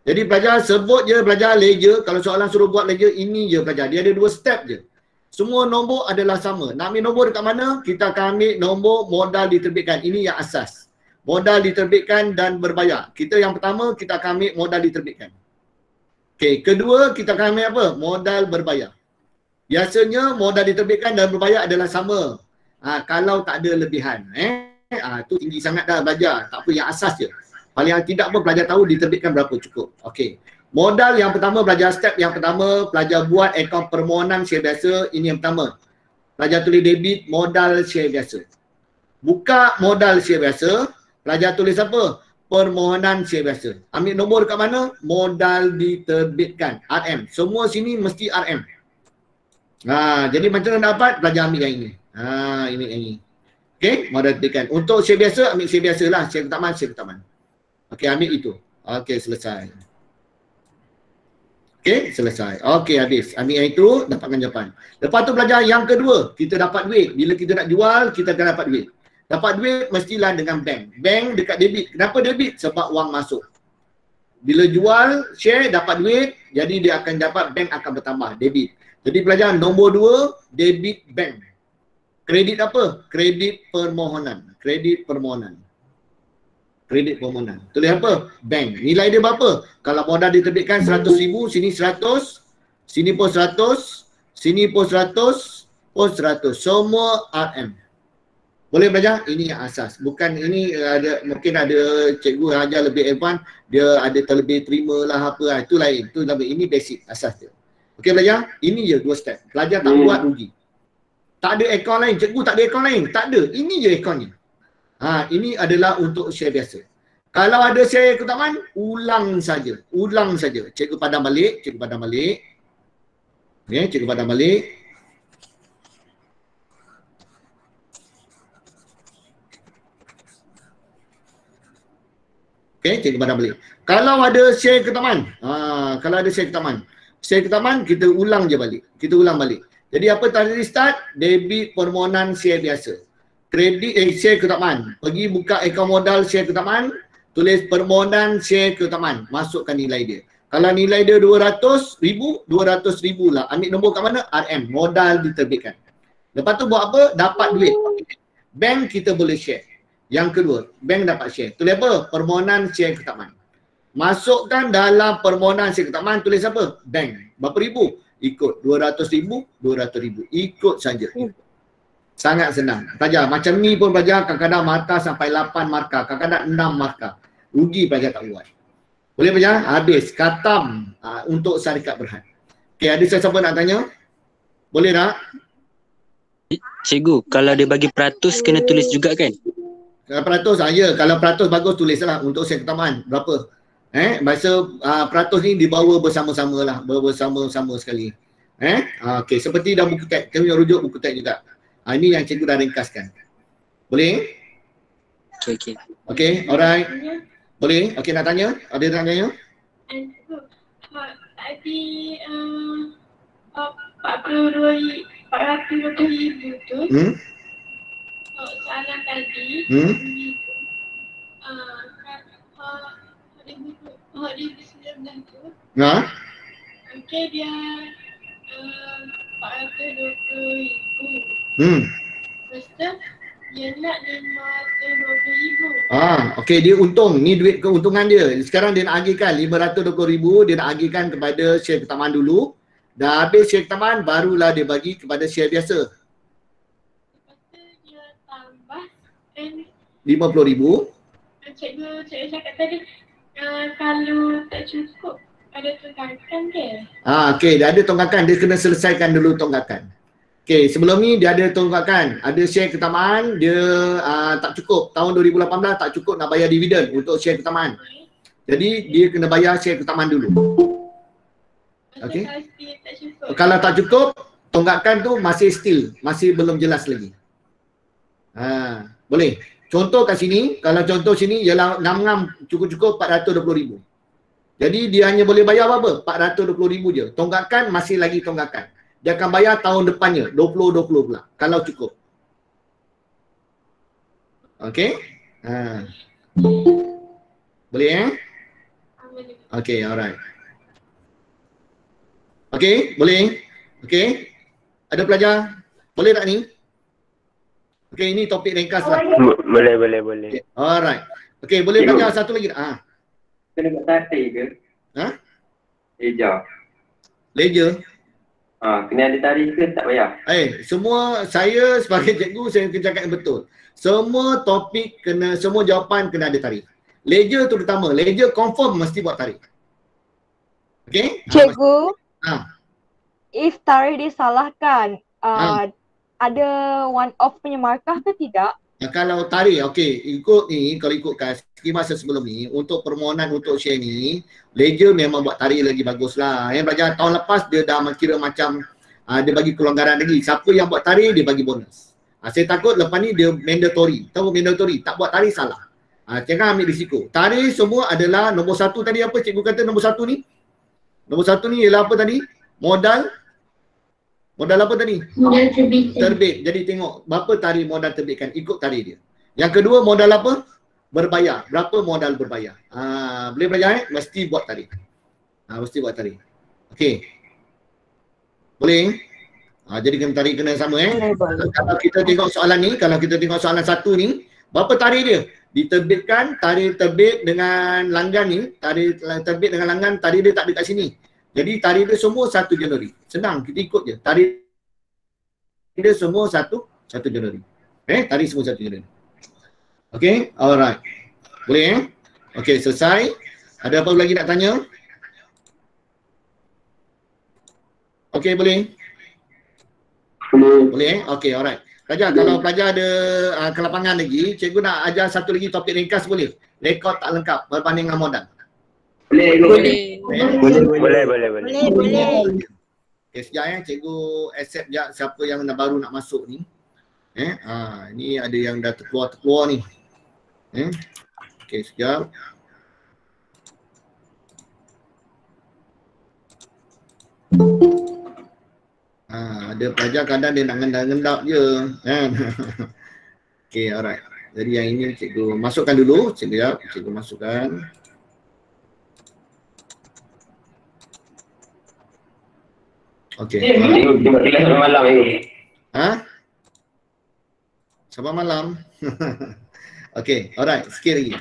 Jadi pelajar sebut je pelajar ledger. Kalau soalan suruh buat ledger, ini je pelajar. Dia ada 2 step je. Semua nombor adalah sama. Nak ambil nombor dekat mana? Kita akan ambil nombor modal diterbitkan. Ini yang asas. Modal diterbitkan dan berbayar. Kita yang pertama, kita akan ambil modal diterbitkan. Okay, kedua kita akan ambil apa? Modal berbayar. Biasanya modal diterbitkan dan berbayar adalah sama. Kalau tak ada lebihan. Tu tinggi sangat dah belajar. Tak apa, yang asas je. Paling tidak pun pelajar tahu diterbitkan berapa cukup. Okey. Modal yang pertama pelajar, step yang pertama pelajar buat akaun permohonan share biasa. Ini yang pertama. Pelajar tulis debit modal share biasa. Buka modal share biasa. Pelajar tulis apa? Permohonan share biasa. Ambil nombor dekat mana? Modal diterbitkan. RM. Semua sini mesti RM. Jadi macam mana dapat? Pelajar ambil yang ini. Ini yang ini. Okey, modal diterbitkan. Untuk share biasa, ambil share biasa lah. Share keutamaan. Okey, ambil itu. Okey, selesai. Okey, selesai. Okey, habis. Ambil yang itu, dapatkan jawapan. Lepas tu pelajar yang kedua, kita dapat duit. Bila kita nak jual, kita akan dapat duit. Dapat duit mestilah dengan bank. Bank dekat debit. Kenapa debit? Sebab wang masuk. Bila jual, share, dapat duit, jadi dia akan dapat, bank akan bertambah, debit. Jadi pelajar nombor 2, debit bank. Kredit apa? Kredit permohonan. Tulis apa? Bank. Nilai dia berapa? Kalau modal diterbitkan 100,000, sini 100, sini pun 100, sini pun 100, pun 100. Semua RM. Boleh belajar? Ini yang asas. Bukan ini ada, mungkin ada cikgu yang ajar lebih advance, dia ada terlebih terima lah apa. Itu lain. Itu lebih. Ini basic asas dia. Okey belajar? Ini je 2 step. Pelajar tak buat rugi. Tak ada akaun lain. Cikgu tak ada akaun lain. Tak ada. Ini je akaunnya. Ini adalah untuk share biasa. Kalau ada share keutamaan, ulang saja. Cikgu padam balik. Okey, cikgu padam balik. Okey, cikgu padam balik. Kalau ada share keutamaan, share keutamaan kita ulang je balik. Jadi apa tadi start? Debit permohonan share biasa. Kredit share keutamaan. Pergi buka akaun modal share keutamaan, tulis permohonan share keutamaan, masukkan nilai dia. Kalau nilai dia 200,000, 200,000 lah. Ambil nombor kat mana? RM, modal diterbitkan. Lepas tu buat apa? Dapat duit. Bank kita boleh share. Yang kedua, bank dapat share. Tulis apa? Permohonan share keutamaan. Masukkan dalam permohonan share keutamaan, tulis apa? Bank. Berapa ribu? Ikut. 200,000, 200,000. Ikut saja. Sangat senang. Pelajar macam ni pun pelajar kadang-kadang markah sampai 8 markah, kadang-kadang 6 markah. Rugi pelajar tak buat. Boleh pelajar? Habis. Khatam untuk syarikat berhad. Okey, ada siapa nak tanya? Boleh tak? Cikgu, kalau dia bagi peratus kena tulis juga kan? Kalau peratus, ya. Kalau peratus bagus tulislah untuk syarikat keutamaan. Berapa? Bahasa peratus ni dibawa bersama-sama lah. Bersama-sama sekali. Okey, seperti dalam buku teks. Kami rujuk buku teks juga. Ini yang cikgu dah ringkaskan. Boleh? Okey. Okey, alright. Boleh? Okey, nak tanya? Ada nak tanya? Tadi 420,000 tu soalan tadi 2019 tu okey dia 420,000 lepas tu dia nak 520,000. Okey, dia untung. Ni duit keuntungan dia. Sekarang dia nak agihkan 520,000, dia nak agihkan kepada share keutamaan dulu. Dah habis share keutamaan, barulah dia bagi kepada share biasa. Lepas tu dia tambah 50,000. Cikgu cakap tadi kalau tak cukup ada tunggakan dia. Okey, dia ada tunggakan. Dia kena selesaikan dulu tunggakan. Okey, sebelum ni dia ada tunggakan. Ada share keutamaan, dia tak cukup. Tahun 2018 tak cukup nak bayar dividen untuk share keutamaan. Jadi dia kena bayar share keutamaan dulu. Okey. Kalau tak cukup, tunggakan tu masih still, masih belum jelas lagi. Boleh. Contoh kat sini, kalau contoh sini ialah ngam-ngam cukup-cukup 420,000. Jadi dia hanya boleh bayar apa? 420,000 je. Tunggakan masih lagi tunggakan. Dia akan bayar tahun depannya 2020 pula kalau cukup. Okey? Boleh Okey, alright. Okey, boleh? Okey. Ada pelajar? Boleh tak ni? Okey, ini topik ringkas lah. Boleh. Okay. Alright. Okey, boleh pelajar satu lagi tak? Kena buat tarik ke? Leja. Ledger. Kena ada tarikh ke tak payah? Semua saya sebagai cikgu saya cakap yang betul. Semua topik kena, semua jawapan kena ada tarikh. Ledger terutama, ledger confirm mesti buat tarikh. Okey? Cikgu, if tarikh disalahkan, ada one off punya markah ke tidak? Kalau tarikh, okey, ikut ni, kalau ikutkan segi masa sebelum ni, untuk permohonan untuk share ni, ledger memang buat tarikh lagi bagus lah. Yang belajar tahun lepas dia dah kira macam dia bagi kelonggaran lagi. Siapa yang buat tarikh dia bagi bonus. Saya takut lepas ni dia mandatory. Tahu mandatory, tak buat tarikh salah. Jangan ambil risiko. Tarikh semua adalah nombor satu tadi apa cikgu kata nombor satu ni? Nombor satu ni ialah apa tadi? Modal apa tadi? Modal terbit. Jadi tengok berapa tarikh modal terbitkan, ikut tarikh dia. Yang kedua modal apa? Berbayar. Berapa modal berbayar? Boleh belajar mesti buat tarikh. Mesti buat tarikh. Okey. Boleh? Jadi tarikh kena sama Kalau kita tengok soalan ni, kalau kita tengok soalan satu ni, berapa tarikh dia? Diterbitkan, tarikh terbit dengan langgan ni, tarikh terbit dengan langgan, tarikh dia tak ada kat sini. Jadi tarikh dia semua 1 Januari. Senang, kita ikut je. Tarikh dia semua 1 Januari. Tarikh semua 1 Januari. Okey, alright. Boleh Okey, selesai. Ada apa lagi nak tanya? Okey, boleh? Boleh Okey, alright. Pelajar, kalau pelajar ada kelapangan lagi, cikgu nak ajar satu lagi topik ringkas boleh? Rekod tak lengkap berbanding dengan modal. Boleh. Okay, sekejap cikgu accept sekejap siapa yang baru nak masuk ni. Ni ada yang dah terkeluar ni. Okay, sekejap. Ada pelajar kadang dia nak ngendap-ngendap je. Okay, alright. Jadi yang ini cikgu masukkan dulu. Cikgu masukkan. Okey. Tengok kelas sampai malam ni. Ha? Sampai malam. Okey, alright, sikit lagi.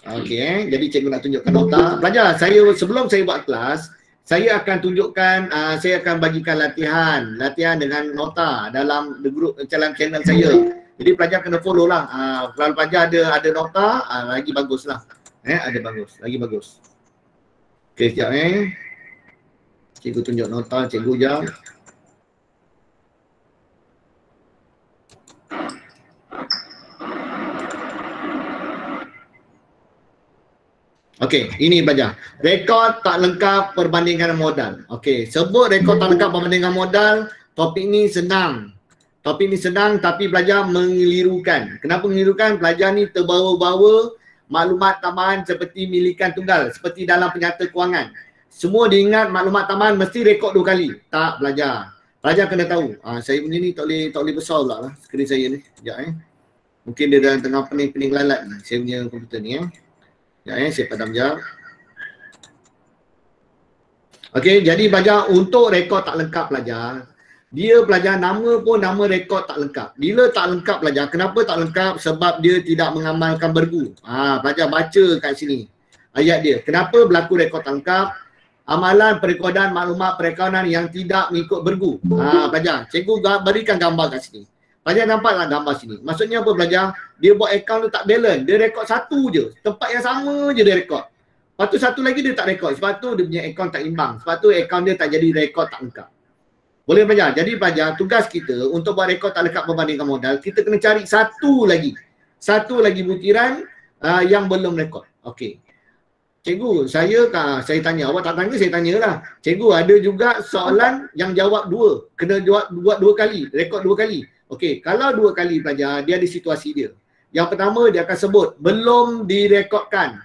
Okey, jadi cikgu nak tunjukkan nota. Pelajar, sebelum saya buat kelas, saya akan tunjukkan, saya akan bagikan latihan dengan nota dalam grup dalam channel saya. Jadi pelajar kena follow lah. Kalau pelajar ada nota, lagi bagus lah. Ada bagus, lagi bagus. Okey, sekejap cikgu tunjuk nota cikgu je. Okey, ini pelajar. Rekod tak lengkap perbandingan modal. Okey, sebut rekod tak lengkap perbandingan modal, topik ni senang. Topik ni senang tapi pelajar mengelirukan. Kenapa mengelirukan? Pelajar ni terbawa-bawa maklumat tambahan seperti milikan tunggal, seperti dalam penyata kewangan. Semua diingat maklumat tambahan mesti rekod 2 kali. Tak pelajar. Pelajar kena tahu. Saya punya ni tak boleh besar pula lah skrin saya ni. Sekejap Mungkin dia dalam tengah pening-pening lalat ni. Saya punya komputer ni saya padam jap. Okey, jadi pelajar untuk rekod tak lengkap pelajar, dia pelajar nama pun nama rekod tak lengkap. Bila tak lengkap pelajar, kenapa tak lengkap? Sebab dia tidak mengamalkan bergu. Pelajar baca kat sini ayat dia. Kenapa berlaku rekod tak lengkap? Amalan perekodan maklumat perekodan yang tidak mengikut bergu. Pelajar, cikgu berikan gambar kat sini. Pelajar nampaklah gambar sini. Maksudnya apa pelajar? Dia buat akaun tu tak balance. Dia rekod satu je. Tempat yang sama je dia rekod. Lepas tu satu lagi dia tak rekod. Sebab tu dia punya akaun tak imbang. Sebab tu akaun dia tak jadi rekod tak lengkap. Boleh pelajar? Jadi pelajar, tugas kita untuk buat rekod tak lengkap perbandingan modal, kita kena cari satu lagi butiran yang belum rekod. Okey. Cikgu, saya tanya. Awak tak tanya, saya tanyalah. Cikgu, ada juga soalan yang jawab 2. Kena buat 2 kali. Rekod 2 kali. Okey, kalau 2 kali pelajar, dia ada situasi dia. Yang pertama, dia akan sebut belum direkodkan,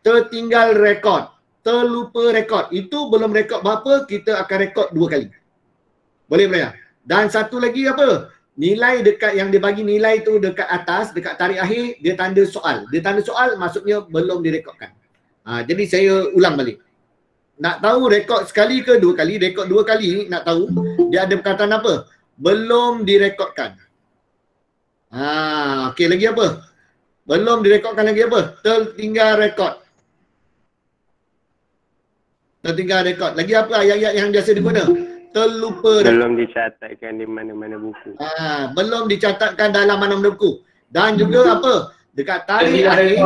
tertinggal rekod, terlupa rekod. Itu belum rekod berapa, kita akan rekod 2 kali. Boleh pelajar? Dan satu lagi apa? Nilai dekat yang dia bagi nilai tu dekat atas, dekat tarikh akhir, dia tanda soal. Dia tanda soal maksudnya belum direkodkan. Jadi saya ulang balik. Nak tahu rekod sekali ke 2 kali, rekod 2 kali nak tahu, dia ada perkataan apa? Belum direkodkan. Okey, lagi apa? Belum direkodkan lagi apa? Tertinggal rekod. Tertinggal rekod. Lagi apa ayat-ayat yang biasa diguna? Terlupa rekod. Belum dicatatkan di mana-mana buku. Belum dicatatkan dalam mana-mana buku. Dan juga apa? Dekat tarikh akhir,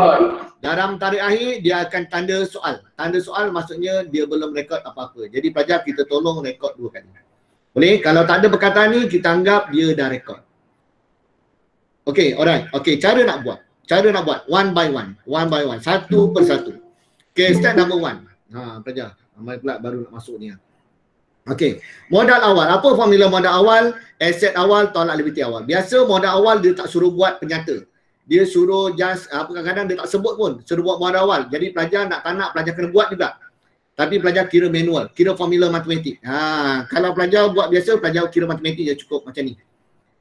dalam tarikh akhir dia akan tanda soal. Tanda soal maksudnya dia belum rekod apa-apa. Jadi pelajar kita tolong rekod 2 kali. Boleh? Kalau tak ada perkataan ni, kita anggap dia dah rekod. Okey, alright. Okey, cara nak buat. One by one. Satu persatu. Okey, step number 1. Pelajar. Amal pula baru nak masuk ni. Okey, modal awal. Apa formula modal awal? Aset awal, tolak liability awal. Biasa modal awal dia tak suruh buat penyata. Dia suruh just, kadang-kadang dia tak sebut pun. Suruh buat modal awal. Jadi pelajar nak tak nak, pelajar kena buat juga. Tapi pelajar kira manual, kira formula matematik. Kalau pelajar buat biasa, pelajar kira matematik je cukup macam ni.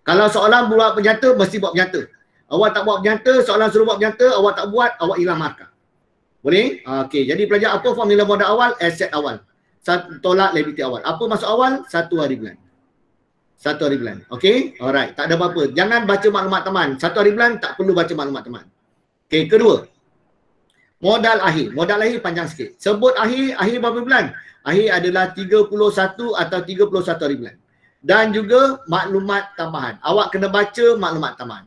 Kalau soalan buat penyata, mesti buat penyata. Awak tak buat penyata, soalan suruh buat penyata, awak tak buat, awak hilang markah. Boleh? Okey, jadi pelajar apa formula modal awal? Aset awal. Tolak liability awal. Apa masuk awal? 1 hari bulan. 1 hari bulan. Okey? Alright, tak ada apa-apa. Jangan baca maklumat teman. 1 hari bulan tak perlu baca maklumat teman. Okey, kedua. Modal akhir. Modal akhir panjang sikit. Sebut akhir berapa bulan? Akhir adalah 31 atau 31 hari bulan. Dan juga maklumat tambahan. Awak kena baca maklumat tambahan.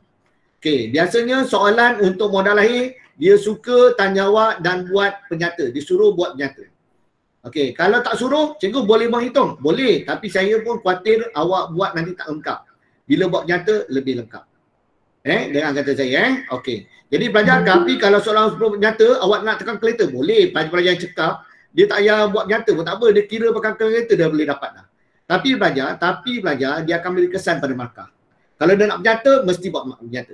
Okey, biasanya soalan untuk modal akhir, dia suka tanya jawab dan buat penyata. Disuruh buat penyata. Okey, kalau tak suruh, cikgu boleh menghitung? Boleh, tapi saya pun khawatir awak buat nanti tak lengkap. Bila buat penyata, lebih lengkap. Dengan kata saya, okey. Jadi pelajar, tapi kalau soalan sebelum nyata, awak nak tekan kalkulator, boleh. Pelajar yang cekap, dia tak payah buat nyata pun tak apa. Dia kira pakai kalkulator, dia boleh dapat dah. Tapi pelajar, dia akan beri kesan pada markah. Kalau dia nak nyata, mesti buat nyata.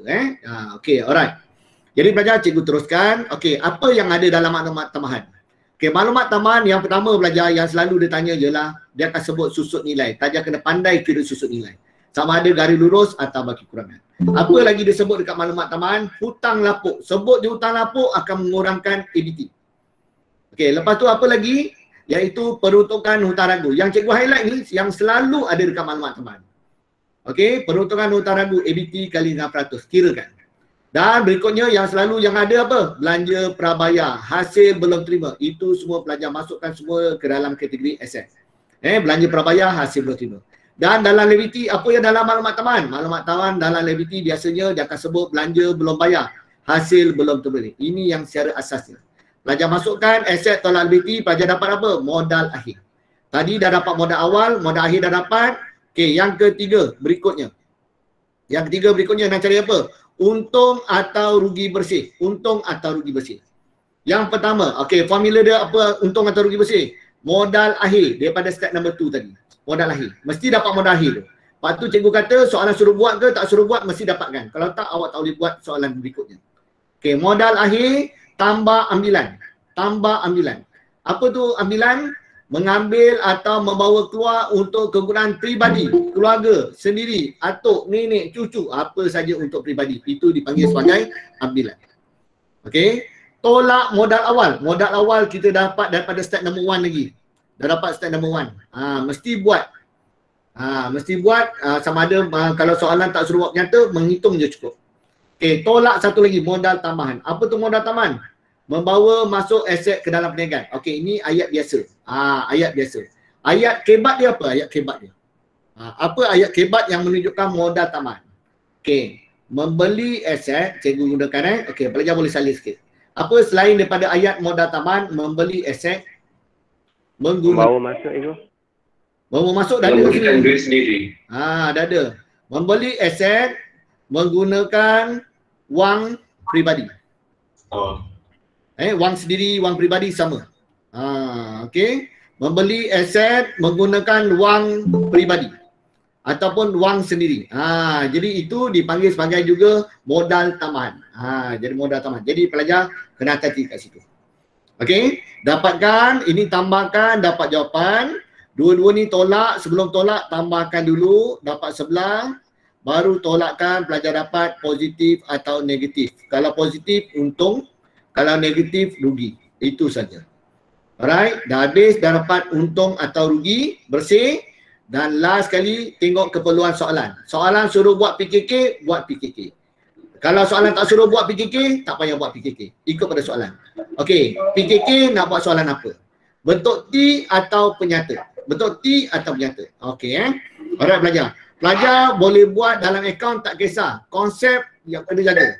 Okey, alright. Jadi pelajar, cikgu teruskan. Okey, apa yang ada dalam maklumat tambahan? Okey, maklumat tambahan yang pertama pelajar yang selalu dia tanya ialah, dia akan sebut susut nilai. Pelajar kena pandai kira susut nilai. Sama ada garis lurus atau bagi kurangan. Apa lagi disebut dekat maklumat tambahan? Hutang lapuk. Sebut di hutang lapuk akan mengurangkan ABT. Okey, lepas tu apa lagi? iaitu peruntukan hutang ragu. Yang cikgu highlight ni yang selalu ada dekat maklumat teman. Okey, peruntukan hutang ragu ABT kali 6%, kirakan. Dan berikutnya yang selalu yang ada apa? Belanja prabayar, hasil belum terima. Itu semua pelajar masukkan semua ke dalam kategori aset. Belanja prabayar, hasil belum terima. Dan dalam liability, apa yang dalam maklumat taman? Maklumat taman dalam liability biasanya dia akan sebut belanja belum bayar, hasil belum terbeli. Ini yang secara asasnya. Pelajar masukkan aset tolak liability, pelajar dapat apa? Modal akhir. Tadi dah dapat modal awal, modal akhir dah dapat. Okey, yang ketiga berikutnya. Yang ketiga berikutnya nak cari apa? Untung atau rugi bersih. Untung atau rugi bersih. Yang pertama, okey, formula dia apa untung atau rugi bersih? Modal akhir daripada step number 2 tadi. Modal akhir. Mesti dapat modal akhir tu. Lepas tu cikgu kata soalan suruh buat ke tak suruh buat mesti dapatkan. Kalau tak awak tak boleh buat soalan berikutnya. Okey, modal akhir tambah ambilan. Tambah ambilan. Apa tu ambilan? Mengambil atau membawa keluar untuk kegunaan peribadi, keluarga, sendiri, atuk, nenek, cucu, apa saja untuk peribadi. Itu dipanggil sebagai ambilan. Okey. Tolak modal awal. Modal awal kita dapat daripada step number 1 lagi. Dah dapat step number 1. Mesti buat. Mesti buat sama ada kalau soalan tak suruh buat nyata, menghitung je cukup. Okey, tolak satu lagi modal tambahan. Apa tu modal tambahan? Membawa masuk aset ke dalam perniagaan. Okey, ini ayat biasa. Ayat biasa. Ayat kebat dia apa? Ayat kebat dia. Apa ayat kebat yang menunjukkan modal tambahan? Okey, membeli aset, cikgu gunakan Okey, pelajar boleh salin sikit. Apa selain daripada ayat modal tambahan, membeli aset, Bawa masuk itu. Bawa masuk dah ada menggunakan duit sendiri. Dah ada. Membeli aset menggunakan wang peribadi. Wang sendiri, wang peribadi sama. Okey. Membeli aset menggunakan wang peribadi ataupun wang sendiri. Jadi itu dipanggil sebagai juga modal tambahan. Jadi modal tambahan. Jadi pelajar kena hati-hati kat situ. Okey, dapatkan, ini tambahkan, dapat jawapan. Dua-dua ni tolak, sebelum tolak tambahkan dulu, dapat sebelah. Baru tolakkan, pelajar dapat positif atau negatif. Kalau positif, untung. Kalau negatif, rugi. Itu saja. Alright, dah habis, dah dapat untung atau rugi, bersih. Dan last sekali, tengok keperluan soalan. Soalan suruh buat PKK, buat PKK. Kalau soalan tak suruh buat PKK, tak payah buat PKK. Ikut pada soalan. Okey, PKK nak buat soalan apa? Bentuk T atau penyata? Bentuk T atau penyata? Okey Alright pelajar. Pelajar boleh buat dalam akaun tak kisah. Konsep yang kena jaga.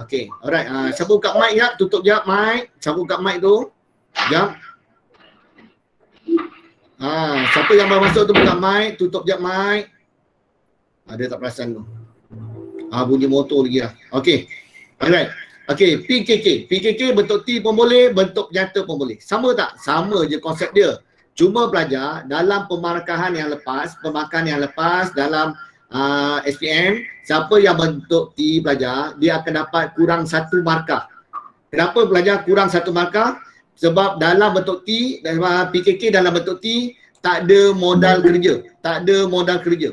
Okey, alright. Siapa buka mic jap? Tutup jap mic. Siapa buka mic tu? Jap. Siapa yang baru masuk tu buka mic, tutup jap mic. Dia tak perasan tu. Bunyi motor lagi lah. Okey. Alright. Okey, PKK. PKK bentuk T pun boleh, bentuk nyata pun boleh. Sama tak? Sama je konsep dia. Cuma pelajar dalam pemarkahan yang lepas, dalam SPM, siapa yang bentuk T pelajar, dia akan dapat kurang 1 markah. Kenapa pelajar kurang 1 markah? Sebab dalam bentuk T, PKK dalam bentuk T, tak ada modal kerja. Tak ada modal kerja.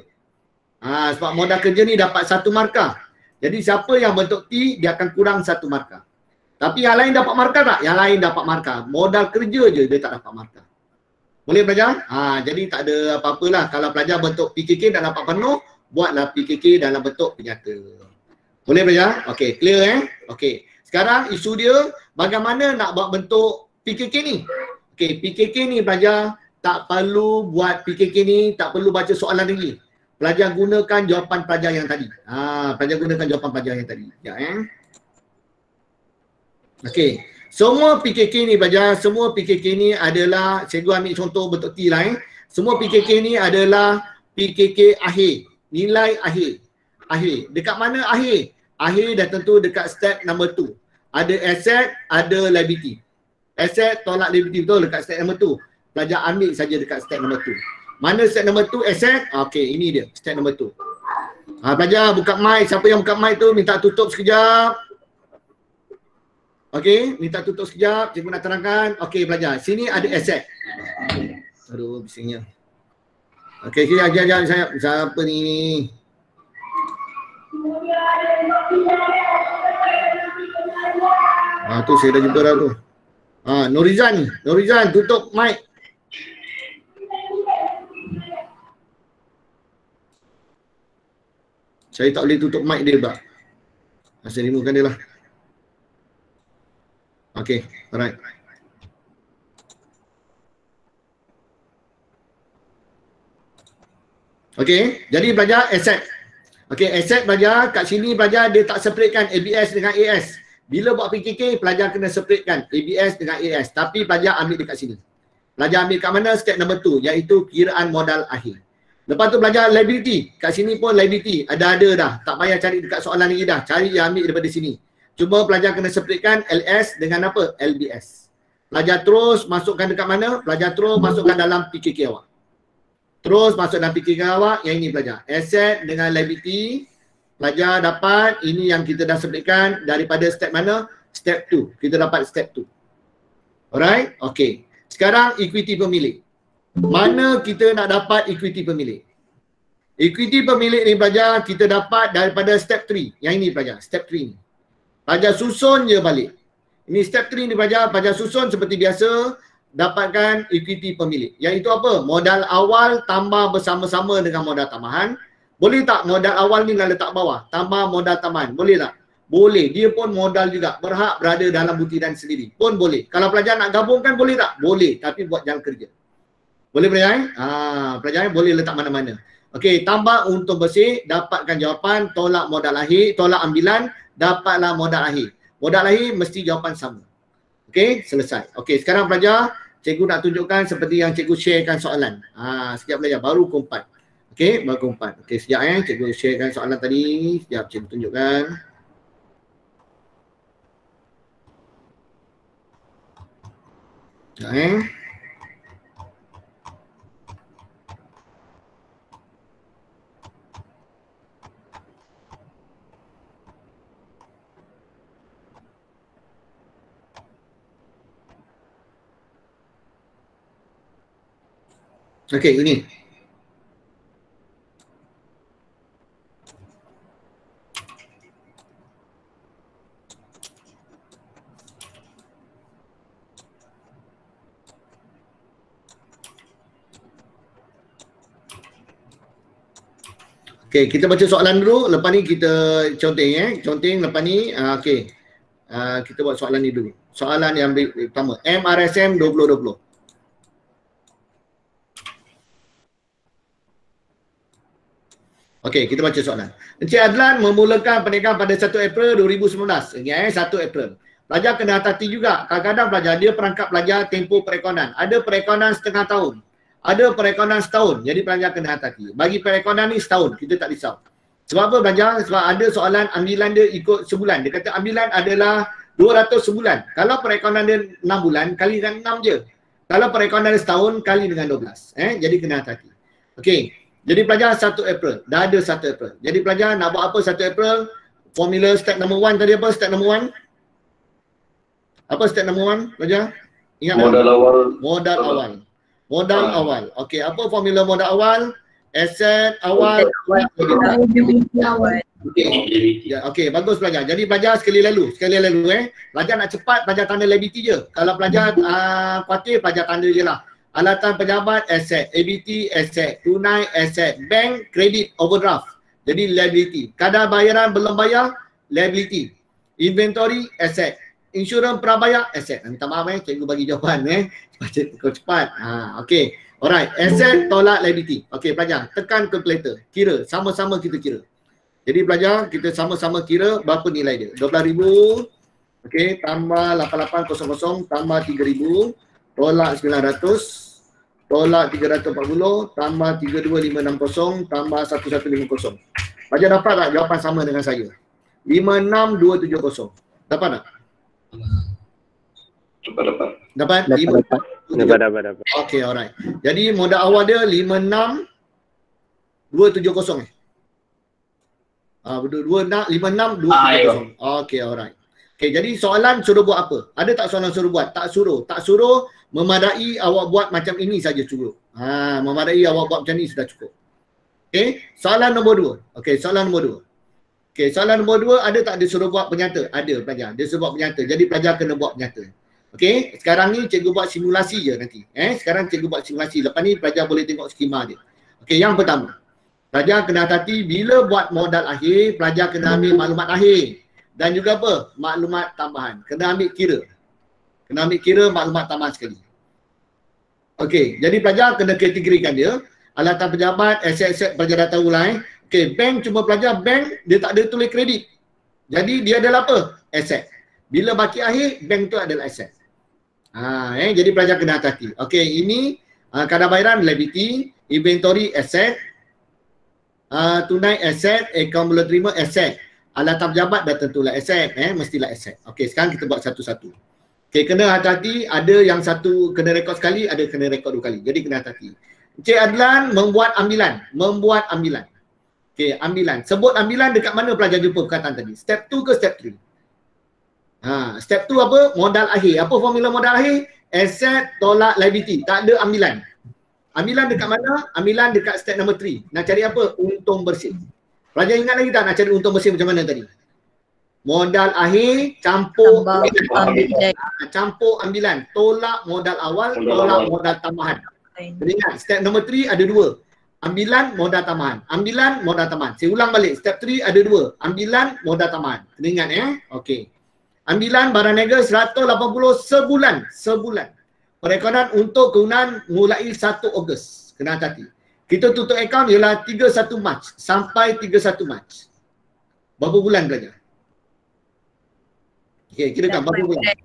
Sebab modal kerja ni dapat 1 markah. Jadi siapa yang bentuk T, dia akan kurang 1 markah. Tapi yang lain dapat markah tak? Yang lain dapat markah. Modal kerja je dia tak dapat markah. Boleh pelajar? Jadi tak ada apa-apalah. Kalau pelajar bentuk PKK dah dapat penuh, buatlah PKK dalam bentuk penyata. Boleh pelajar? Okey, clear Okey. Sekarang isu dia, bagaimana nak buat bentuk PKK ni? Okey, PKK ni pelajar tak perlu buat PKK ni, tak perlu baca soalan lagi. Pelajar gunakan jawapan pelajar yang tadi. Pelajar gunakan jawapan pelajar yang tadi. Okey. Semua PKK ni pelajar, semua PKK ni adalah, cikgu ambil contoh bentuk T lah Semua PKK ni adalah PKK akhir. Nilai akhir. Akhir. Dekat mana akhir? Akhir dah tentu dekat step number 2. Ada asset, ada liability. Asset tolak liability betul dekat step number 2. Pelajar ambil saja dekat step number 2. Mana step number 2 asset? Okey, ini dia step number 2. Pelajar buka mic. Siapa yang buka mic tu minta tutup sekejap. Okey, minta tutup sekejap. Cikgu nak terangkan. Okey pelajar, sini ada asset. Aduh, bisingnya. Okey, sekejap saya siapa ni? Tu saya dah jumpa dah tu. Norizan tutup mic. Saya tak boleh tutup mic dia pula. Saya removekan dia lah. Okay, alright. Okay, jadi belajar asset. Okay, asset belajar kat sini belajar dia tak separatekan ABS dengan AS. Bila buat PKK, pelajar kena separatekan ABS dengan AS. Tapi pelajar ambil dekat sini. Pelajar ambil kat mana? Step number 2, iaitu kiraan modal akhir. Lepas tu belajar liability. Kat sini pun liability. Ada dah. Tak payah cari dekat soalan lagi dah. Cari yang ambil daripada sini. Cuma pelajar kena separatekan LS dengan apa? LBS. Pelajar terus masukkan dekat mana? Pelajar terus masukkan dalam PKK awak. Terus masuk dalam PKK awak. Yang ini pelajar. Asset dengan liability. Pelajar dapat, ini yang kita dah separatekan daripada step mana? Step 2. Kita dapat step 2. Alright? Okay. Sekarang equity pemilik. Mana kita nak dapat equity pemilik? Equity pemilik ni pelajar kita dapat daripada step 3. Yang ini pelajar, step 3 ni. Pelajar susun je balik. Ini step 3 ni pelajar susun seperti biasa, dapatkan equity pemilik. Yang itu apa? Modal awal tambah bersama-sama dengan modal tambahan. Boleh tak modal awal ni nak letak bawah, tambah modal tambahan? Boleh tak? Boleh. Dia pun modal juga. Berhak berada dalam butiran sendiri. Pun boleh. Kalau pelajar nak gabungkan boleh tak? Boleh. Tapi buat jalan kerja. Boleh pelajar? Pelajar boleh letak mana-mana. Okey, tambah untung bersih, dapatkan jawapan, tolak modal akhir, tolak ambilan, dapatlah modal akhir. Modal akhir mesti jawapan sama. Okey, selesai. Okey, sekarang pelajar, cikgu nak tunjukkan seperti yang cikgu sharekan soalan. Sekejap pelajar, baru ke-4. Okey, baru ke-4. Okey, sekejap cikgu sharekan soalan tadi. Sekejap cikgu tunjukkan. Sekejap Okey, ini. Okey, kita baca soalan dulu, lepas ni kita conteng conteng lepas ni okey. Kita buat soalan ni dulu. Soalan yang pertama, MRSM 2020. Okey, kita baca soalan. Encik Adlan memulakan pernikahan pada 1 April 2019. Ingat 1 April. Pelajar kena hati-hati juga. Kadang-kadang pelajar dia perangkap pelajar tempoh perekonan. Ada perekonan setengah tahun. Ada perekonan setahun. Jadi pelajar kena hati-hati. Bagi perekonan ni setahun, kita tak risau. Sebab apa pelajar? Sebab ada soalan ambilan dia ikut sebulan. Dia kata ambilan adalah 200 sebulan. Kalau perekonan dia 6 bulan, kali dengan 6 je. Kalau perekonan dia setahun, kali dengan 12. Jadi kena hati-hati. Okey. Jadi pelajar 1 April. Dah ada 1 April. Jadi pelajar nak buat apa 1 April? Formula step number 1 tadi apa? Step number 1? Apa step number 1 pelajar? Ingat modal awal. Modal awal. Modal awal. Okey, apa formula modal awal? Aset awal. Okey, bagus pelajar. Jadi pelajar sekali lalu. Pelajar nak cepat, pelajar tanda liability je. Kalau pelajar khawatir, pelajar tanda je lah. Alatan pejabat, aset. ABT, aset. Tunai, aset. Bank, kredit, overdraft. Jadi liability. Kadar bayaran belum bayar, liability. Inventory, aset. Insurans prabayar, aset. Minta maaf cikgu bagi jawapan cepat. Okey. Alright, aset tolak liability. Okey pelajar, tekan calculator. Kira, sama-sama kita kira. Jadi pelajar, kita sama-sama kira berapa nilai dia. 12,000. Okey, tambah 8800 tambah 3,000. Tolak 900. Tolak 340 tambah 32,560 tambah 1150. Pelajar dapat tak jawapan sama dengan saya? 56,270. Dapat tak? Dapat? Dapat. Okey, alright. Jadi modal awal dia 56,270. 56,270. Okey, alright. Okey, jadi soalan suruh buat apa? Ada tak soalan suruh buat? Tak suruh. Tak suruh, memadai awak buat macam ini saja cukup. Memadai awak buat macam ni sudah cukup. Okey, soalan nombor 2. Okey, soalan nombor 2. Okey, soalan nombor 2 ada tak dia suruh buat penyata? Ada pelajar. Dia suruh buat penyata. Jadi pelajar kena buat penyata. Okey, sekarang ni cikgu buat simulasi je nanti. Sekarang cikgu buat simulasi. Lepas ni pelajar boleh tengok skema dia. Okey, yang pertama. Pelajar kena hati bila buat modal akhir, pelajar kena ambil maklumat akhir. Dan juga apa? Maklumat tambahan. Kena ambil kira. Kena ambil kira maklumat tambahan sekali. Okey, jadi pelajar kena kategorikan dia. Alatan pejabat, aset-aset pelajar dah tahu lah Okey, bank cuma pelajar, bank dia tak ada tulis kredit. Jadi dia adalah apa? Aset. Bila baki akhir, bank tu adalah aset. Jadi pelajar kena hati-hati. Okey, ini kadar bayaran liability, inventory aset, tunai aset, akaun mula terima aset. Alatan pejabat dah tentulah aset, mestilah aset. Okey, sekarang kita buat satu-satu. Okey, kena hati-hati, ada yang satu kena rekod sekali, ada kena rekod 2 kali. Jadi kena hati-hati. Encik Adlan membuat ambilan, Okey, ambilan. Sebut ambilan dekat mana pelajar jumpa perkataan tadi? Step 2 ke step 3? Step 2 apa? Modal akhir. Apa formula modal akhir? Asset tolak liability. Tak ada ambilan. Ambilan dekat mana? Ambilan dekat step number 3. Nak cari apa? Untung bersih. Pelajar ingat lagi tak nak cari untung bersih macam mana tadi? Modal akhir campur ambilan. Campur ambilan. Tolak modal awal, tolak modal tambahan. Ingat, step number 3 ada 2. Ambilan, modal tambahan. Ambilan, modal tambahan. Saya ulang balik. Step 3 ada 2. Ambilan, modal tambahan. Kena ingat Okey. Ambilan barang niaga 180 sebulan. Perekonan untuk kegunaan mulai 1 Ogos. Kena hati-hati. Kita tutup akaun ialah 31 Mac sampai 31 Mac. Berapa bulan belajar? Okey, kira kan berapa bulan?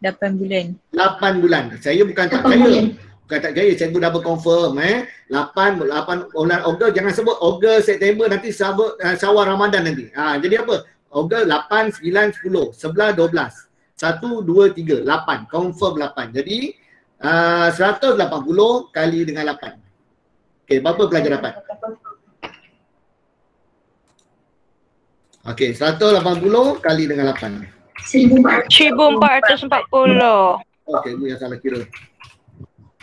8 bulan. 8 bulan. Saya bukan tak kaya. Bukan tak kaya, cikgu dah berkonfirm 8 bulan Ogos, jangan sebut Ogos, September, nanti Syawal Ramadan nanti. Jadi apa? Ogos 8, 9, 10, 11, 12. 1, 2, 3, 8. Confirm 8. Jadi 180 kali dengan 8. Okey, berapa pelajar dapat? Okey, 180 kali dengan 8. 1440. Okey, ibu yang salah kira.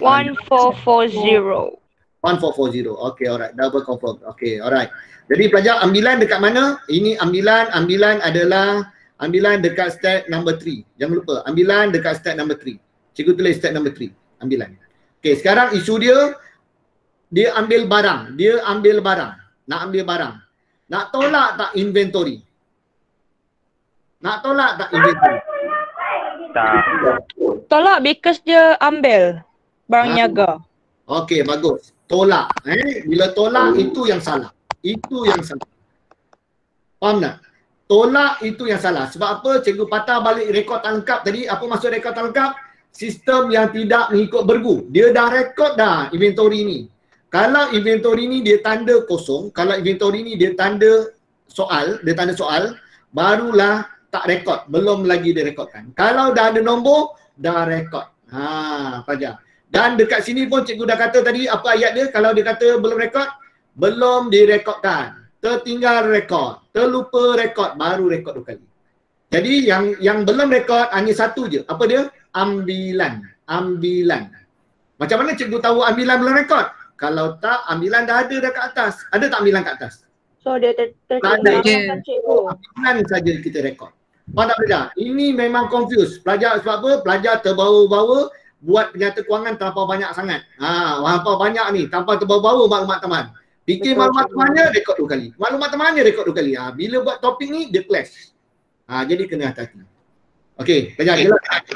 1440. 1440. Okey, alright. Double confirm. Okey, alright. Jadi pelajar ambilan dekat mana? Ini ambilan adalah ambilan dekat step number 3. Jangan lupa, ambilan dekat step number 3. Cikgu tulis step number 3, ambilan. Okey, sekarang isu dia ambil barang. Nak ambil barang. Nak tolak tak inventory? Tak. Tolak because dia ambil barang niaga. Okey, bagus. Tolak. Bila tolak itu yang salah. Faham tak? Tolak itu yang salah. Sebab apa? Cikgu patah balik rekod tak lengkap tadi. Apa maksud rekod tak lengkap? Sistem yang tidak mengikut bergu. Dia dah rekod dah inventory ni. Kalau inventory ni dia tanda kosong, kalau inventory ni dia tanda soal, barulah tak rekod. Belum lagi direkodkan. Kalau dah ada nombor, dah rekod. Pelajar. Dan dekat sini pun cikgu dah kata tadi, apa ayat dia? Kalau dia kata belum rekod, belum direkodkan. Tertinggal rekod, terlupa rekod, baru rekod 2 kali. Jadi yang belum rekod hanya satu je. Apa dia? Ambilan. Macam mana cikgu tahu ambilan belum rekod? Kalau tak, ambilan dah ada kat atas. Ada tak ambilan kat atas? So dia tertinggal cikgu. Ambilan saja kita rekod. Faham tak pelajar? Ini memang confuse. Pelajar sebab apa? Pelajar terbawa-bawa buat penyata kewangan terlampau banyak sangat. Terlampau banyak ni. Tanpa terbawa-bawa maklumat teman. Fikir maklumat temannya rekod 2 kali. Maklumat temannya rekod 2 kali. Bila buat topik ni dia clash. Jadi kena hati-hati. Okey, pelajar jelas tak?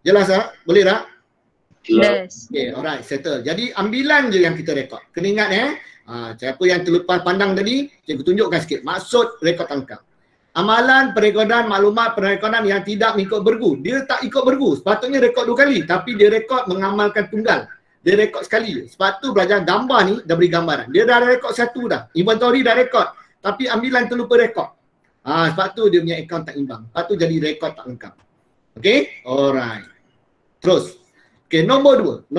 Jelas tak? Boleh tak? Yes. Okay, alright, settle. Jadi ambilan je yang kita rekod. Kena ingat siapa yang terlepas pandang tadi, cikgu tunjukkan sikit. Maksud rekod tangkap. Amalan perekodan maklumat perekodan yang tidak mengikut bergu. Dia tak ikut bergu. Sepatutnya rekod 2 kali. Tapi dia rekod mengamalkan tunggal. Dia rekod sekali. Sebab tu belajar gambar ni dah beri gambaran. Dia dah rekod 1 dah. Inventory dah rekod. Tapi ambilan terlupa rekod. Sebab tu dia punya akaun tak imbang. Sebab tu jadi rekod tak lengkap. Okay? Alright. Terus. Okay, nombor 2.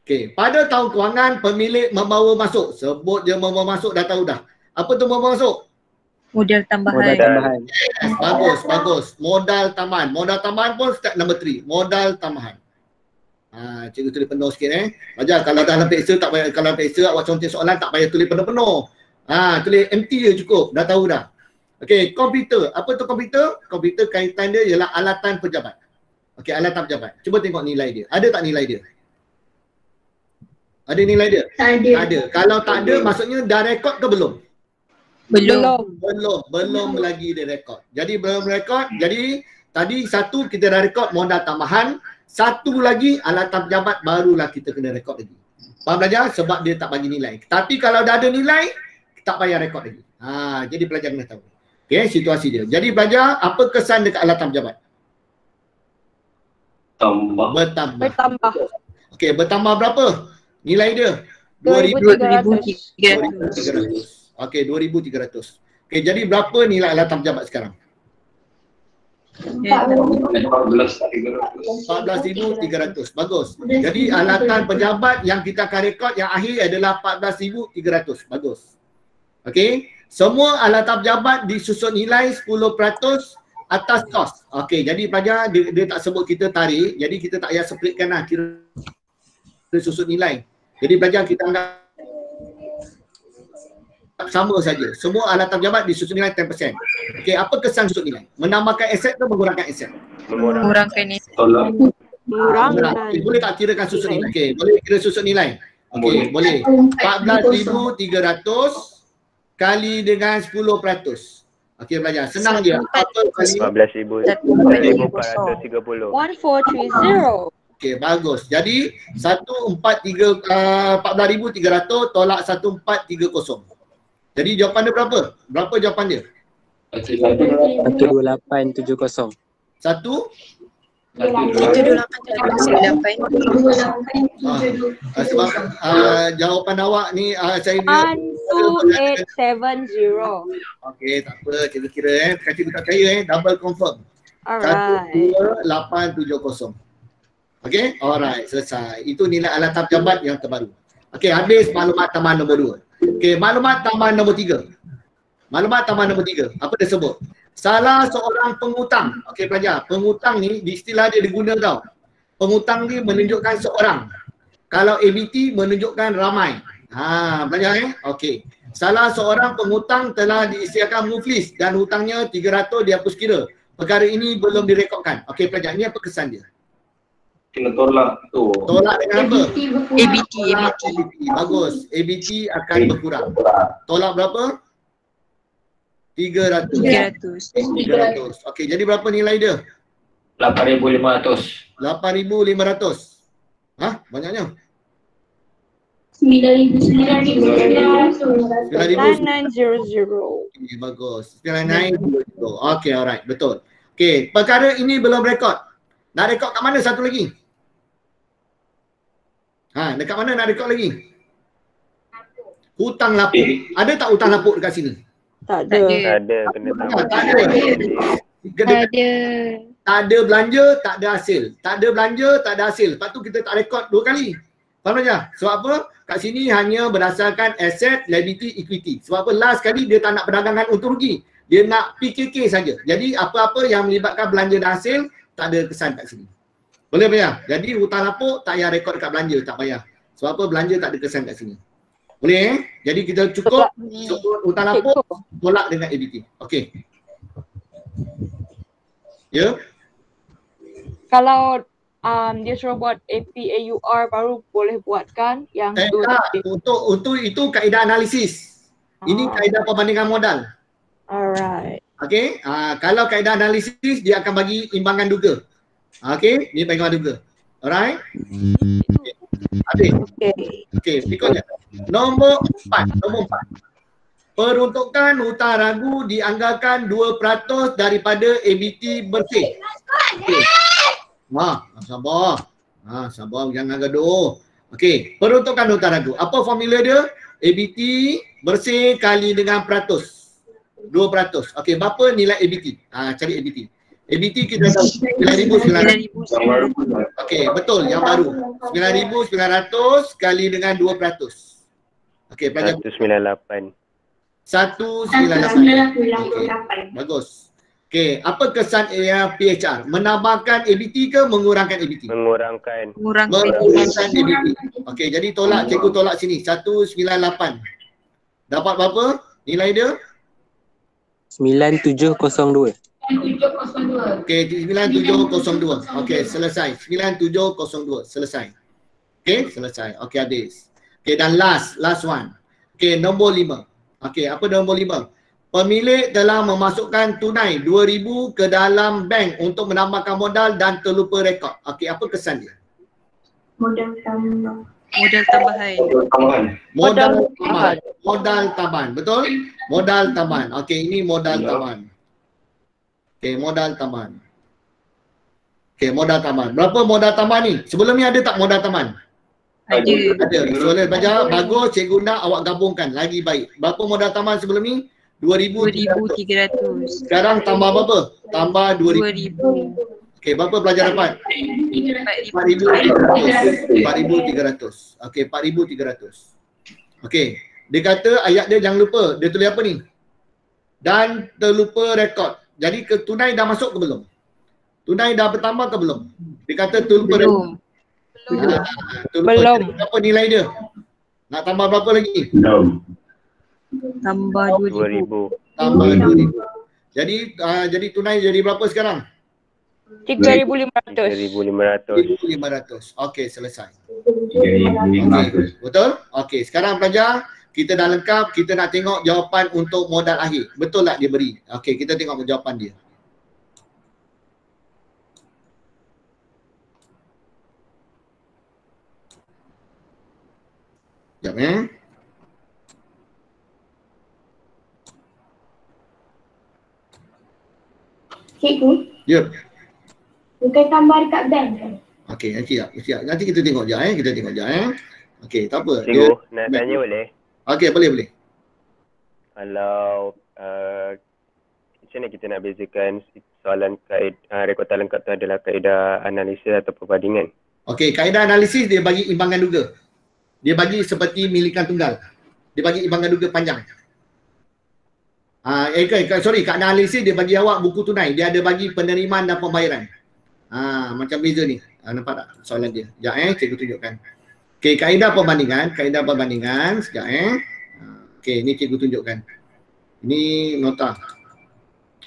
Okay, pada tahun kewangan pemilik membawa masuk. Sebut dia membawa masuk dah tahu dah. Apa tu membawa masuk? Modal tambahan. Yes, bagus. Modal tambahan. Modal tambahan pun step number 3. Modal tambahan. Cikgu tulis penuh sikit Belajar kalau dalam PSA tak payah, kalau PSA awak contoh soalan tak payah tulis penuh-penuh. Tulis empty je cukup. Dah tahu dah. Okay, komputer. Apa tu komputer? Komputer kaitan dia ialah alatan pejabat. Okey, alatan pejabat. Cuba tengok nilai dia. Ada tak nilai dia? Ada nilai dia? Tak ada. Tak ada. Kalau tak ada maksudnya dah rekod ke belum? Belum. Belum lagi dia rekod. Jadi belum rekod. Jadi tadi satu kita dah rekod modal tambahan, satu lagi alatan pejabat barulah kita kena rekod lagi. Faham pelajar? Sebab dia tak bagi nilai. Tapi kalau dah ada nilai, tak payah rekod lagi. Jadi pelajar kena tahu. Okey, situasi dia. Jadi pelajar, apa kesan dekat alatan pejabat? Bertambah. Okey, bertambah berapa? Nilai dia? 2,300. Okey, 2,300. Okey, jadi berapa nilai alatan pejabat sekarang? 14,300. Bagus. Jadi alatan pejabat yang kita akan rekod yang akhir adalah 14,300. Bagus. Okey. Semua alatan pejabat disusun nilai 10% atas kos. Okey, jadi pelajar dia tak sebut kita tarik. Jadi kita tak payah splitkan lah. Kira susun nilai. Jadi pelajar kita anggap sama saja. Semua alatan pejabat disusun nilai 10%. Okey, apa kesan susun nilai? Menambahkan aset atau mengurangkan aset? Mengurangkan ni. Okay, boleh tak kirakan susun nilai? Okey, boleh kira susun nilai. Okey, boleh. 14,300 kali dengan 10%. Okey pelajar, senang dia. Apa kali 14,430. 1430. Okey, bagus. Jadi 14,300 tolak 1430. Jadi jawapan dia berapa? Berapa jawapan dia? 12870. Satu? 128,708. Sebab jawapan awak ni saya 12870. okey, tak apa, kira-kira kaki tak percaya double confirm. Alright. 12870. Okey, alright, selesai. Itu nilai alatan pejabat yang terbaru. Okey, habis maklumat tambahan nombor 2. Okey, maklumat tambahan nombor 3. Maklumat tambahan nombor 3. Apa dia sebut? Salah seorang pengutang. Okey pelajar, pengutang ni di istilah dia diguna tau. Pengutang ni menunjukkan seorang. Kalau ABT menunjukkan ramai. Pelajar Okey. Salah seorang pengutang telah diistilahkan muflis dan hutangnya 300 dihapus kira. Perkara ini belum direkodkan. Okey pelajar, ini apa kesan dia? Kena tolak tu. Tolak dengan apa? ABT. Bagus. ABT akan berkurang. Tolak berapa? 300. Okey, jadi berapa nilai dia? 8,500. 8,500. Banyaknya. 9900. Okay, bagus. 9900. Okey, alright. Betul. Okey, perkara ini belum rekod. Nak rekod kat mana satu lagi? Dekat mana nak rekod lagi? Hutang lapuk. Ada tak hutang lapuk dekat sini? Tak ada. Tak ada, kena tambah. Tak ada. Tak ada belanja, tak ada hasil. Tak ada belanja, tak ada hasil. Lepas tu kita tak rekod 2 kali. Faham tak? Sebab apa? Kat sini hanya berdasarkan asset, liability, equity. Sebab apa? Last kali dia tak nak perdagangan untung rugi. Dia nak PKK saja. Jadi apa-apa yang melibatkan belanja dan hasil, tak ada kesan kat sini. Boleh payah? Jadi hutang lapuk tak payah rekod dekat belanja, tak payah. Sebab apa? Belanja tak ada kesan kat sini. Boleh Jadi kita cukup hutang lapuk tolak dengan ABT. Okey. Ya? Kalau dia suruh buat APAUR baru boleh buatkan yang tu. Untuk itu kaedah analisis. Ini kaedah perbandingan modal. Alright. Okey, kalau kaedah analisis dia akan bagi imbangan duga. Okey, ni imbangan duga. Alright? Habis. Okey, berikutnya. Nombor 4. Peruntukan hutang ragu dianggarkan 2% daripada ABT bersih. Okey. Sabar. Sabar, jangan gaduh. Okey, peruntukan hutang ragu. Apa formula dia? ABT bersih kali dengan peratus. 2%. Okey, berapa nilai ABT? Cari ABT. ABT kita tahu 9,900. Okey, betul yang baru. 9,900 kali dengan 2%. Okey, pelajar 198. 198. Okay. Bagus. Okey, apa kesan PHR? Menambahkan ABT ke mengurangkan ABT? Mengurangkan. Mengurangkan ABT. Okey, jadi tolak, cikgu tolak sini. 198. Dapat berapa nilai dia? 9702. Okey, 9702. Okey, selesai. 9702. Selesai. Okey, selesai. Okey, habis. Okey, dan last one. Okey, nombor 5. Okey, apa nombor 5? Pemilik telah memasukkan tunai 2,000 ke dalam bank untuk menambahkan modal dan terlupa rekod. Okey, apa kesan dia? Modal tambahan. Modal tambahan. Betul? Modal tambahan. Okey, ini modal tambahan. Okey, modal tambahan. Okey, modal tambahan. Berapa modal tambahan ni? Sebelum ni ada tak modal tambahan? Ada. Soalan belajar, bagus, cikgu nak awak gabungkan. Lagi baik. Berapa modal tambahan sebelum ni? 2,300. Sekarang tambah berapa? Tambah 2,000. 2,000. Okey, berapa pelajar dapat? 4,300. Okey, 4,300. Okey, dia kata ayat dia jangan lupa. Dia tulis apa ni? Dan terlupa rekod. Jadi ke tunai dah masuk ke belum? Tunai dah bertambah ke belum? Dia kata terlupa rekod. Belum. Apa nilai dia? Nak tambah berapa lagi? Tambah 2,000. 2,000. Tambah 2,000. Jadi tunai jadi berapa sekarang? 3,500. 1,500. 1,500. Okey, selesai. Okay. Betul? Okey, sekarang pelajar kita dah lengkap, kita nak tengok jawapan untuk modal akhir. Betul tak dia beri? Okey, kita tengok jawapan dia. Sekejap Cikgu, Ya. bukan tambah dekat bank kan? Okey, siap. Nanti kita tengok je kita tengok je Okey, tak apa. Cikgu, nak tanya boleh? Okey, boleh. Kalau macam mana kita nak bezakan soalan rekod tak lengkap tu adalah kaedah analisis atau perbandingan? Okey, kaedah analisis dia bagi imbangan duga. Dia bagi seperti milikan tunggal. Dia bagi imbangan duga panjang. Kat analisis dia bagi awak buku tunai. Dia ada bagi penerimaan dan pembayaran. Macam beza ni. Nampak tak soalan dia? Sekejap cikgu tunjukkan. Okey, kaedah perbandingan. Sekejap Okey, ni cikgu tunjukkan. Ini nota.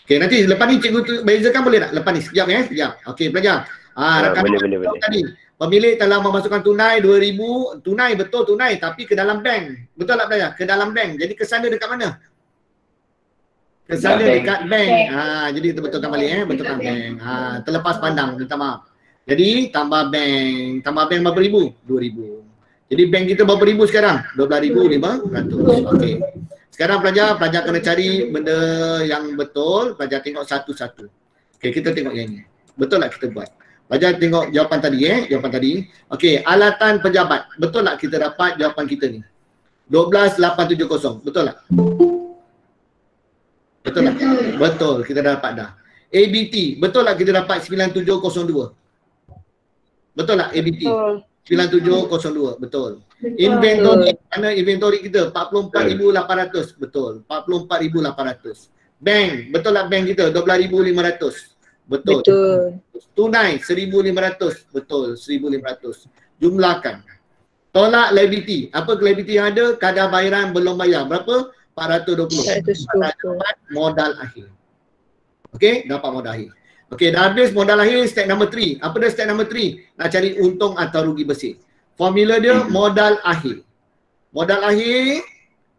Okey, nanti lepas ni cikgu bezakan boleh tak? Lepas ni sekejap sekejap. Okey, pelajar. Boleh. Tadi pemilik telah memasukkan tunai 2,000, tunai betul tunai tapi ke dalam bank. Betul tak pelajar? Ke dalam bank. Jadi kesan dia dekat mana? Kesan dia dekat bank. Jadi kita betulkan balik betulkan bank. Terlepas pandang, minta maaf. Jadi tambah bank berapa ribu? 2,000. Jadi bank kita berapa ribu sekarang? 12,500. Okey. Sekarang pelajar kena cari benda yang betul, pelajar tengok satu-satu. Okey, kita tengok yang ini. Betul tak kita buat? Pelajar tengok jawapan tadi Okey, alatan pejabat. Betul tak kita dapat jawapan kita ni? 12,870. Betul tak? Betul tak? Betul, kita dah dapat dah. ABT, betul tak kita dapat 9702? Betul tak ABT? 9702, betul. Inventory, mana inventory kita? 44,800, betul. 44,800. Bank, betul tak bank kita? 12,500. Betul. Tunai 1,500. Betul, 1,500. Jumlahkan. Tolak liability. Apa liability yang ada? Kadar bayaran belum bayar. Berapa? 420. Dapat modal akhir. Okey, dapat modal akhir. Okey, dah habis modal akhir, step number 3. Apa dia step number 3? Nak cari untung atau rugi bersih. Formula dia modal akhir. Modal akhir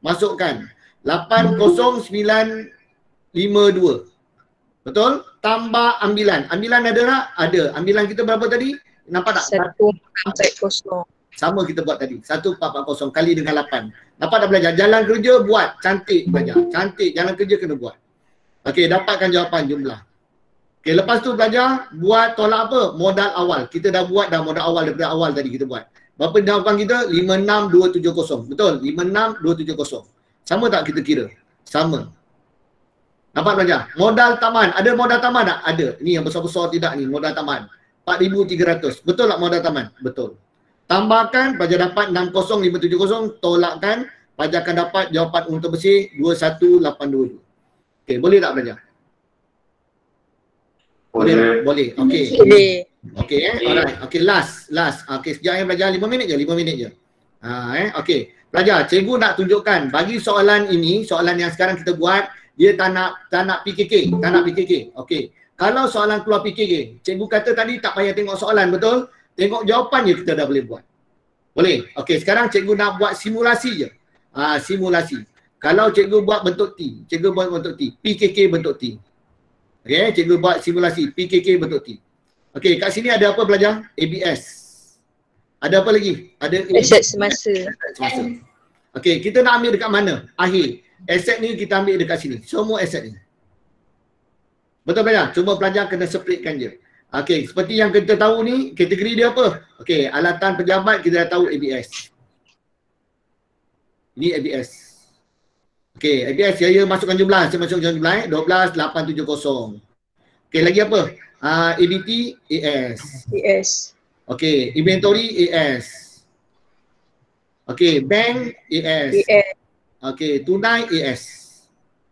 masukkan 80952. Betul? Tambah ambilan. Ambilan ada tak? Ada. Ambilan kita berapa tadi? Nampak tak? 1,440. Sama kita buat tadi. 1,440 kali dengan 8. Nampak tak belajar? Jalan kerja buat. Cantik belajar. Cantik. Jalan kerja kena buat. Okey, dapatkan jawapan jumlah. Okey, lepas tu belajar buat tolak apa? Modal awal. Kita dah buat dah modal awal daripada awal tadi kita buat. Berapa jawapan kita? 56,270. Betul? 56,270. Sama tak kita kira? Sama. Nampak belajar? Modal taman. Ada modal taman tak? Ada. Ni yang besar-besar tidak ni. Modal taman. 4,300. Betul tak modal taman? Betul. Tambahkan, pelajar dapat 60,570. Tolakkan, pelajar akan dapat jawapan untung bersih 21,822. Okey, boleh tak belajar? Boleh. Boleh. Okey. Okey alright. Okey, last. Okey, sekejap belajar 5 minit je. Okey. Pelajar, cikgu nak tunjukkan bagi soalan ini, soalan yang sekarang kita buat, dia tak nak PKK. Okey. Kalau soalan keluar PKK, cikgu kata tadi tak payah tengok soalan, betul? Tengok jawapan je kita dah boleh buat. Boleh. Okey, sekarang cikgu nak buat simulasi je. Simulasi. Kalau cikgu buat bentuk T, cikgu buat bentuk T, PKK bentuk T. Okey, cikgu buat simulasi PKK bentuk T. Okey, kat sini ada apa pelajar? ABS. Ada apa lagi? Ada Aset semasa. Okey, kita nak ambil dekat mana? Akhir. Aset ni kita ambil dekat sini. Semua aset ni. Betul pelajar? Cuma pelajar kena splitkan je. Okey, seperti yang kita tahu ni, kategori dia apa? Okey, alatan pejabat kita dah tahu ABS. Ini ABS. Okey, ABS saya masukkan jumlah. Saya masukkan jumlah 12870. Okey, lagi apa? ADT, AS. AS. Okey, inventory, AS. Okey, bank, AS. AS. Okey, tunai, AS.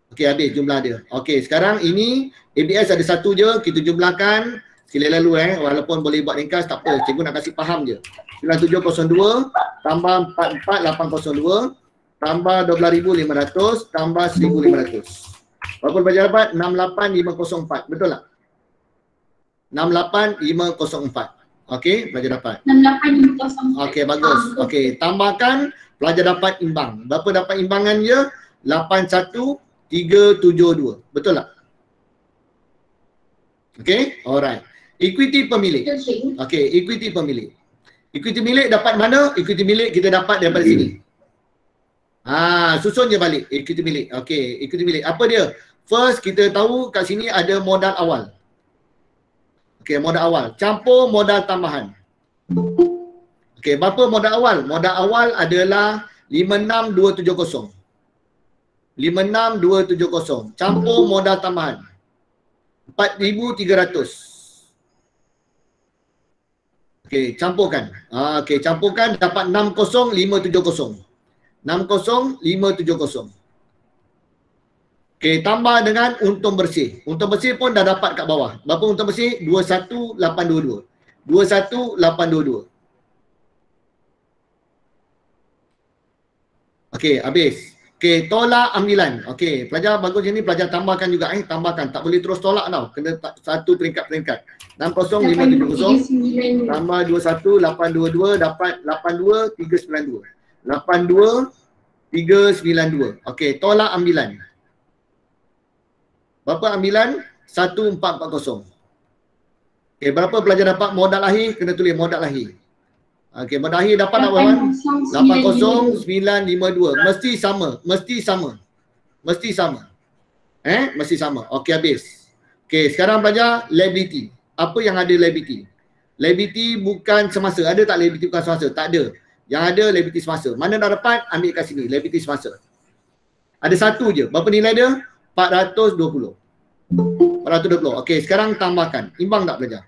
Okey, habis jumlah dia. Okey, sekarang ini ABS ada satu je, kita jumlahkan sekali lalu walaupun boleh buat ringkas tak apa, cikgu nak kasih faham je. 9702 tambah 44802 tambah 12,500 tambah 1,500. Berapa pelajar dapat? 68504. Betul tak? 68504. Okey, pelajar dapat. 68504. Okey, bagus. Okey, tambahkan pelajar dapat imbang. Berapa dapat imbangan dia? 81372. Betul tak? Okey, alright. Equity pemilik. Okey, equity pemilik. Equity milik dapat mana? Equity milik kita dapat daripada sini. Susun je balik equity milik. Okey, equity milik. Apa dia? First kita tahu kat sini ada modal awal. Okey, modal awal. Campur modal tambahan. Okey, berapa modal awal? Modal awal adalah 56270. 56270. Campur modal tambahan 4,300. Okey, campurkan. Okey, campurkan dapat 60570. 60570. Okey, tambah dengan untung bersih. Untung bersih pun dah dapat kat bawah. Berapa untung bersih? 21822. 21822. Okey, habis. Okey, tolak ambilan. Okey, pelajar bagus ni, pelajar tambahkan juga. Tambahkan. Tak boleh terus tolak tau. Kena satu peringkat-peringkat. 60570 tambah 21822 dapat 82392. 82392. Okey, tolak ambilan. Berapa ambilan? 1440. Okey, berapa pelajar dapat modal akhir? Kena tulis modal akhir. Okey, modal akhir dapat apa kawan? 80952. Mesti sama. Mesti sama. Mesti sama. Mesti sama. Okey, habis. Okey, sekarang pelajar liability. Apa yang ada liability? Liability bukan semasa. Ada tak liability bukan semasa? Tak ada. Yang ada liability semasa. Mana dah dapat? Ambil kat sini. Liability semasa. Ada satu je. Berapa nilai dia? 420. 420. Okey, sekarang tambahkan. Imbang tak pelajar?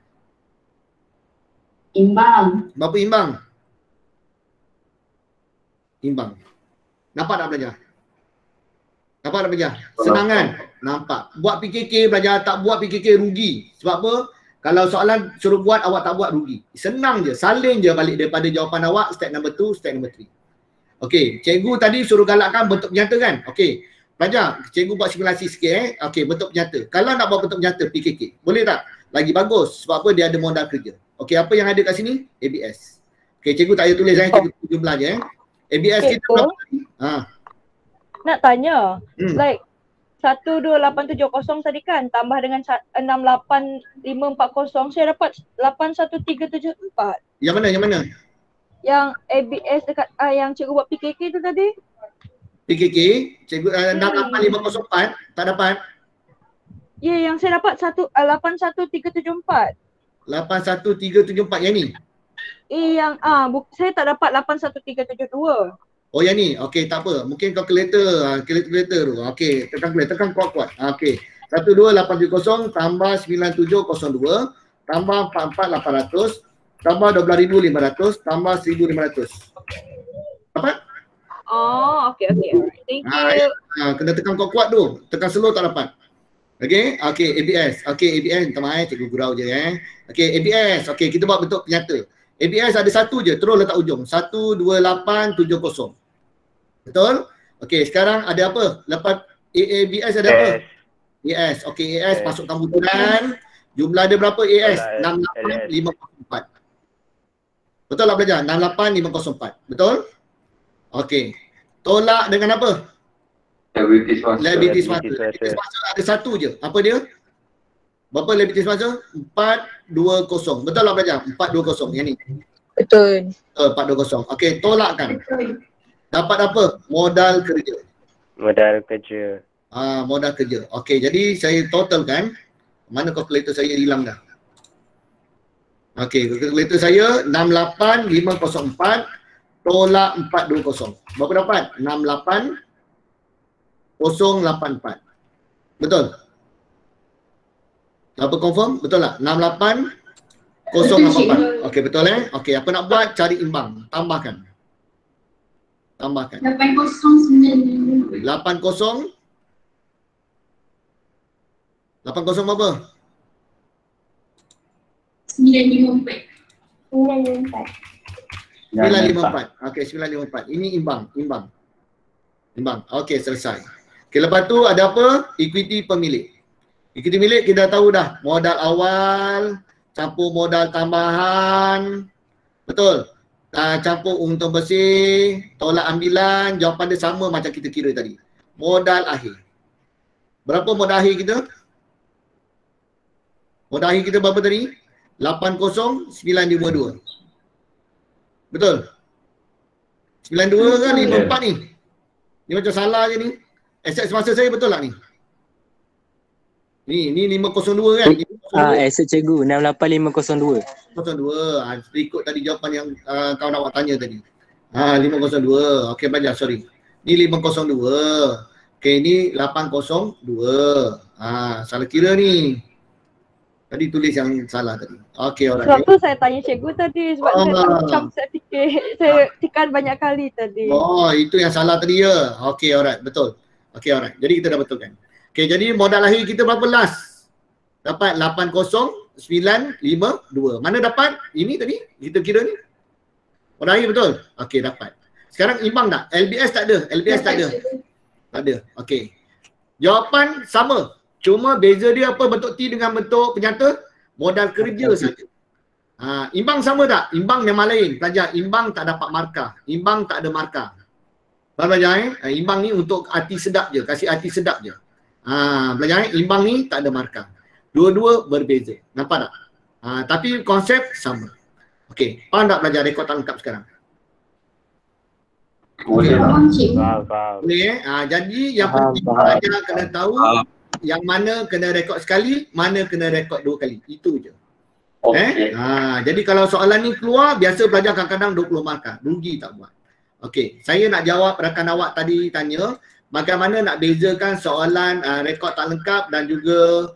Imbang. Berapa imbang? Imbang. Nampak tak pelajar? Nampak tak pelajar? Senang kan? Nampak. Buat PKK pelajar, tak buat PKK rugi. Sebab apa? Kalau soalan suruh buat, awak tak buat rugi. Senang je. Salin je balik daripada jawapan awak. Step number 2, step number 3. Okey, cikgu tadi suruh galakkan bentuk nyata kan? Okey. Pelajar, cikgu buat simulasi sikit Okey, bentuk nyata. Kalau nak buat bentuk nyata PKK, boleh tak? Lagi bagus. Sebab apa? Dia ada modal kerja. Okey, apa yang ada kat sini? ABS. Okey, cikgu tak payah tulis cikgu jumlah je ABS kita berapa tadi? Nak tanya, like 12870 tadi kan tambah dengan 68540, saya dapat 81374. Yang mana? Yang mana? Yang ABS dekat yang cikgu buat PKK tu tadi. PKK, cikgu 68504 tak dapat. Ya, yang saya dapat 81374. 81374 yang ni? Yang saya tak dapat 81372. Oh yang ni, okey tak apa. Mungkin calculator tu. Okey, tekan kuat-kuat. Okey. 12870 tambah 9702 tambah 44800 tambah 12500 tambah 1500. Dapat? Oh, okey. Alright. Thank you. Kena tekan kuat-kuat tu. Tekan slow tak dapat. Okey, ABS. Okey, ABS. Minta maaf cikgu gurau je Okey, ABS. Okey, kita buat bentuk penyata. ABS ada satu je, terus letak ujung. 12870. Betul? Okey, sekarang ada apa? Lepas ABS ada apa? AS. Okey, AS masukkan butiran. Jumlah dia berapa AS? 68504. Betul tak pelajar? 68504. Betul? Okey. Tolak dengan apa? Liabilities masa. Liabilities masa. Liabilities masa ada satu je. Apa dia? Berapa liabilities masa? 420. Betul tak pelajar? 420 yang ni. Betul. 420. Okey, tolakkan. Dapat apa? Modal kerja. Modal kerja. Modal kerja. Okey, jadi saya totalkan. Mana kalkulator saya hilang dah. Okey, kalkulator saya 68504 tolak 420. Berapa dapat? 68084. Betul? Apa confirm? Betul tak? 68084. Okey, betul Okey, apa nak buat? Cari imbang. Tambahkan. 8095. 80 berapa? 954. 954. Okey, 954. Ini imbang. Okey, selesai. Okey, lepas tu ada apa? Equity pemilik. Equity milik kita dah tahu dah. Modal awal, campur modal tambahan. Betul? Campur untung bersih, tolak ambilan, jawapan dia sama macam kita kira tadi. Modal akhir. Berapa modal akhir kita? Modal akhir kita berapa tadi? 80952. Betul? 92 kan 54 ni? Ni macam salah je ni. Aset semasa saya betul tak ni? Ni 502 kan? Aset cikgu 68502. 502. Ikut tadi jawapan yang kawan awak tanya tadi. 502. Okey belajar, sorry. Ni 502. Okey, ni 802. Salah kira ni. Tadi tulis yang salah tadi. Okey, alright. Sebab tu saya tanya cikgu tadi sebab saya tak macam saya fikir, saya tekan banyak kali tadi. Oh, itu yang salah tadi ya. Okey, alright, betul. Okey, alright. Jadi kita dah betulkan. Okey, jadi modal lahir kita berapa last? Dapat 80952. Mana dapat? Ini tadi kita kira ni. Modal lahir betul? Okey, dapat. Sekarang imbang tak? LBS tak ada. LBS tak ada. Tak ada. Okey. Jawapan sama. Cuma beza dia apa bentuk T dengan bentuk penyata? Modal kerja saja. Imbang sama tak? Imbang memang lain. Pelajar, imbang tak dapat markah. Imbang tak ada markah. Pelajar imbang ni untuk arti sedap je. Kasih arti sedap je. Pelajar imbang ni tak ada markah. Dua-dua berbeza. Nampak tak? Tapi konsep sama. Okey. Faham tak pelajar rekod tak lengkap sekarang? Faham. Boleh jadi yang penting pelajar kena tahu yang mana kena rekod sekali, mana kena rekod 2 kali. Itu je. Okay. Jadi kalau soalan ni keluar, biasa pelajar kadang-kadang 20 markah. Rugi tak buat. Okey, saya nak jawab rakan awak tadi tanya, bagaimana nak bezakan soalan rekod tak lengkap dan juga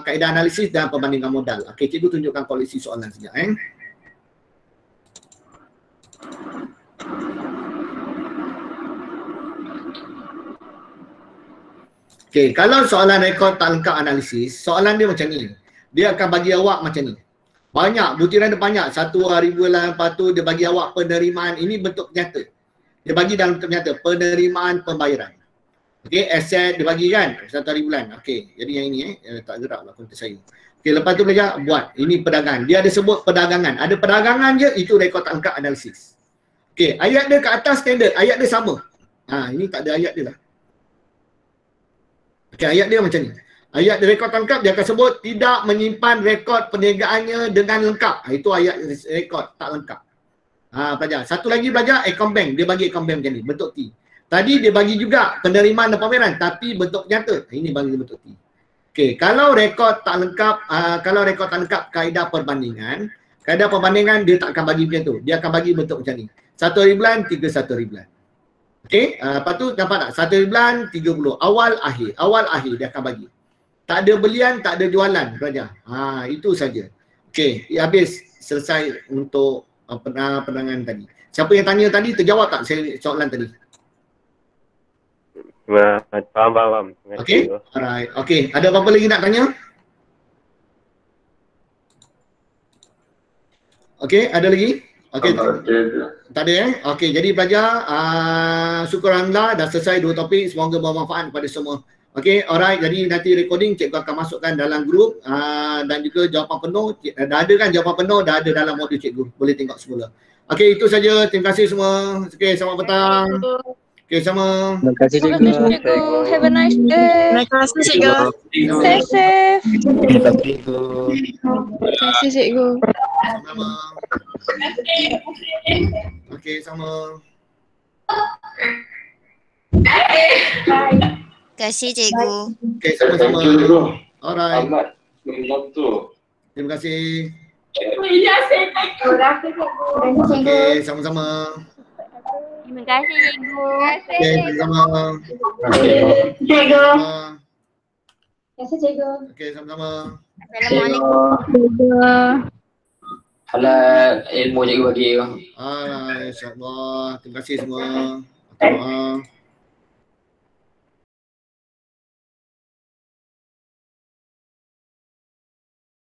kaedah analisis dan perbandingan modal. Okey, cikgu tunjukkan koleksi soalan sekejap. Okey, kalau soalan rekod tak lengkap analisis, soalan dia macam ni. Dia akan bagi awak macam ni. Banyak, butiran dia banyak. 1,000 lah, lepas tu dia bagi awak penerimaan. Ini bentuk nyata. Dia bagi dalam bentuk nyata. Penerimaan pembayaran. Okey, aset dia bagi kan? 1,000 bulan. Okey, jadi yang ini tak gerak lah konten saya. Okey, lepas tu belajar buat. Ini perdagangan. Dia ada sebut perdagangan. Ada perdagangan je, itu rekod tak lengkap analisis. Okey, ayat dia ke atas standard. Ayat dia sama. Ini tak ada ayat dia lah. Okey, ayat dia macam ni. Ayat dia rekod tak lengkap, dia akan sebut tidak menyimpan rekod perniagaannya dengan lengkap. Itu ayat rekod tak lengkap. Pelajar. Satu lagi belajar account bank. Dia bagi account bank macam ni, bentuk T. Tadi dia bagi juga penerimaan dan pembayaran, tapi bentuk nyata. Ini bagi bentuk T. Okey, kalau rekod tak lengkap, kaedah perbandingan dia tak akan bagi macam tu. Dia akan bagi bentuk macam ni. 1,000 bulan, 31,000 bulan. Okey, lepas tu dapat tak? 1,000 bulan, 30. Awal akhir dia akan bagi. Tak ada belian, tak ada jualan pelajar. Itu saja. Okey, habis selesai untuk penerangan tadi. Siapa yang tanya tadi terjawab tak soalan tadi? Faham. Okey. Alright. Okey, ada apa-apa lagi nak tanya? Okey, ada lagi? Okey. Tak ada Okey, jadi pelajar syukur alhamdulillah dah selesai 2 topik. Semoga bermanfaat kepada semua. Okey, alright. Jadi nanti recording cikgu akan masukkan dalam grup dan juga jawapan penuh. Dah ada kan jawapan penuh, dah ada dalam modul cikgu. Boleh tengok semula. Okey, itu saja. Terima kasih semua. Okey, selamat petang. Okey, sama. Terima kasih cikgu. Have a nice day. Terima kasih cikgu. Stay safe. Terima kasih cikgu. Terima kasih cikgu. Sama. Okey, sama. Terima kasih cikgu. Okey, sama-sama. Alright. Ahmad, membantu. Terima kasih. Terima Okey, sama-sama. Terima kasih cikgu. Okey, sama-sama. Cikgu. Terima kasih cikgu. Okey, sama-sama. Assalamualaikum. Halal ilmu cikgu bagi. InsyaAllah. Terima kasih semua. Maaf.